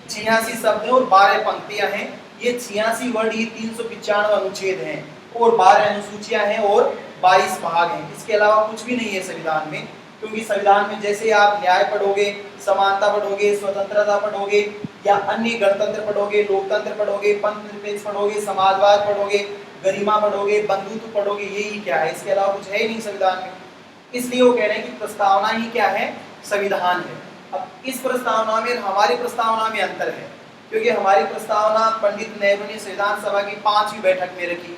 86 शब्द हैं और 12 पंक्तियां हैं। ये 86 वर्ड, ये 395 अनुच्छेद हैं और 12 अनुसूचियां हैं और 22 भाग हैं। इसके अलावा कुछ भी नहीं है संविधान में, क्योंकि संविधान में जैसे आप न्याय पढ़ोगे, समानता पढ़ोगे, स्वतंत्रता पढ़ोगे या अन्य गणतंत्र पढ़ोगे, लोकतंत्र पढ़ोगे, पंथ निरपेक्ष पढ़ोगे, समाजवाद पढ़ोगे, गरिमा पढ़ोगे, बंधुत्व पढ़ोगे, यही क्या है, इसके अलावा कुछ है ही नहीं संविधान में। इसलिए वो कह रहे हैं कि प्रस्तावना ही क्या है? संविधान है। अब इस प्रस्तावना में हमारी प्रस्तावना में अंतर है, क्योंकि हमारी प्रस्तावना पंडित नेहरू ने संविधान सभा की 5वीं बैठक में रखी,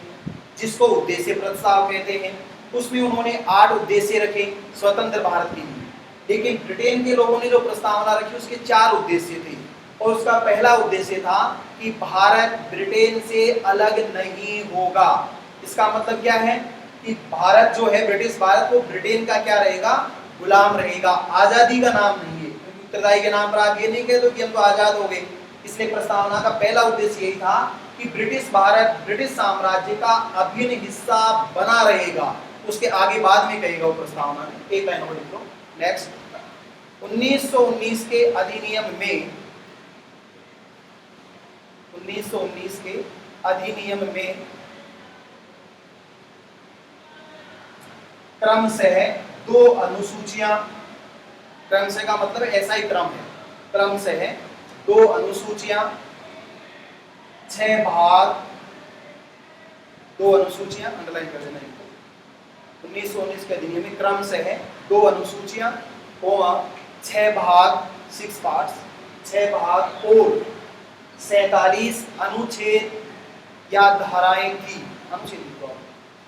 जिसको उद्देश्य प्रस्ताव कहते हैं। उसमें उन्होंने 8 उद्देश्य रखे स्वतंत्र भारत के लिए, लेकिन ब्रिटेन के लोगों ने जो प्रस्तावना रखी उसके 4 उद्देश्य थे। और उसका पहला उद्देश्य था कि भारत ब्रिटेन से अलग नहीं होगा। इसका मतलब क्या है कि भारत जो है, ब्रिटिश भारत, वो ब्रिटेन का क्या रहेगा? गुलाम रहेगा। आजादी का नाम नहीं है, क्योंकि उत्तरदायी के नाम पर आप ये नहीं कहते कि हम तो आजाद हो गए। इसलिए प्रस्तावना का पहला उद्देश्य यही था कि ब्रिटिश भारत ब्रिटिश साम्राज्य का अभिन्न हिस्सा बना रहेगा। उसके आगे बाद में कहेगा वो प्रस्तावना में, एक लाइन और लिख लो। नेक्स्ट, 1919 के अधिनियम में 1919 के अधिनियम में क्रमशः 2 अनुसूचियां, क्रमशः का मतलब ऐसा ही क्रम है, क्रमशः 2 अनुसूचियां, 6 भाग, 2 अनुसूचियां, अंडरलाइन कर देना इनको, 1919 के अधिनियम में क्रम से है 2 अनुसूचियां, 6 भाग 6 पार्ट्स, 6 भाग और 47 अनुच्छेद या धाराएं थी। अनुच्छेद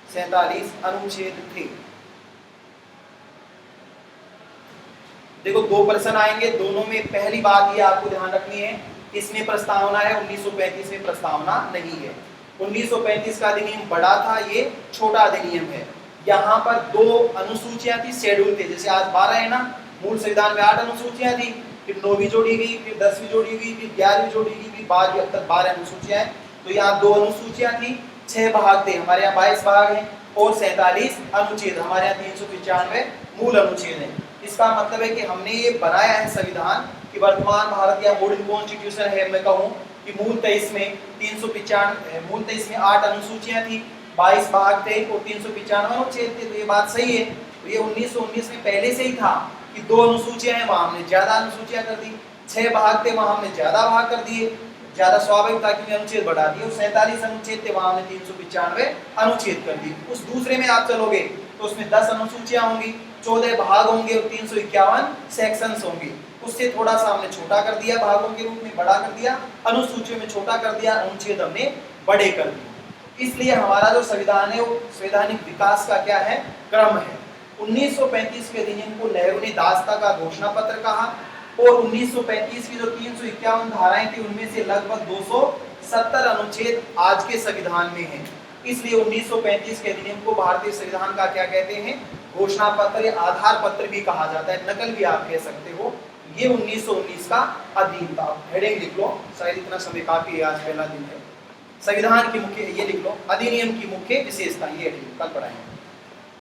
47 अनुच्छेद थे। देखो 2 प्रश्न आएंगे, दोनों में पहली बात ये आपको ध्यान रखनी है, इसमें प्रस्तावना है, 1935 में प्रस्तावना नहीं है। 1935 का अधिनियम बड़ा था, ये छोटा अधिनियम है। यहाँ पर 2 अनुसूचियां थी, शेड्यूल थे। जैसे आज 12 है ना, मूल संविधान में 8 अनुसूचियां थी, फिर 9वीं जोड़ी गई, फिर 10वीं जोड़ी गई, फिर 11वीं जोड़ी गई, फिर 12वीं, अब तक 12 अनुसूचियां हैं। तो यहाँ 2 अनुसूचियां थी, 6 भाग थे, हमारे यहाँ 22 भाग हैं, और 47 अनुच्छेद, हमारे यहाँ 395 मूल अनुच्छेद हैं। इसका मतलब है कि हमने ये बनाया है संविधान कि वर्तमान भारत या मॉडर्न कॉन्स्टिट्यूशन है, मैं कहूँ कि मूल 23 में 8 अनुसूचियां थी, 22 भाग थे और 395 अनुच्छेद थे। तो ये बात सही है। तो ये 1919 में पहले से ही था कि 2 अनुसूचियां हैं, वहां हमने ज्यादा अनुसूचियां कर दी, 6 भाग थे, वहां हमने ज्यादा भाग कर दिए, ज्यादा स्वाभाविक था कि अनुच्छेद बढ़ा दिए, और 47 अनुच्छेद थे, वहां हमने 395 अनुच्छेद कर दिए। उस दूसरे में आप चलोगे तो उसमें 10 अनुसूचियां होंगी, 14 भाग होंगे और 351 सेक्शंस होंगे। उससे थोड़ा सा हमने छोटा कर दिया, भागों के रूप में बड़ा कर दिया, अनुसूचियों में छोटा कर दिया, अनुच्छेद हमने बड़े कर दिए। इसलिए हमारा जो संविधान है वो संवैधानिक विकास का क्या है, क्रम है। 1935 के अधिनियम को नेहरू ने दासता का घोषणा पत्र कहा, और 1935 की जो 351 धाराएं थी उनमें से लगभग 270 अनुच्छेद आज के संविधान में हैं। इसलिए 1935 के अधिनियम को भारतीय संविधान का क्या कहते हैं, घोषणा पत्र या आधार पत्र भी कहा जाता है, नकल भी आप कह सकते हो। ये 1919 का अधिनियम था। हेडिंग लिख लो, शायद इतना समय काफी है, आज पहला दिन है। संविधान की मुख्य, ये लिख लो, अधिनियम की मुख्य विशेषता, ये कल पढ़ाएंगे।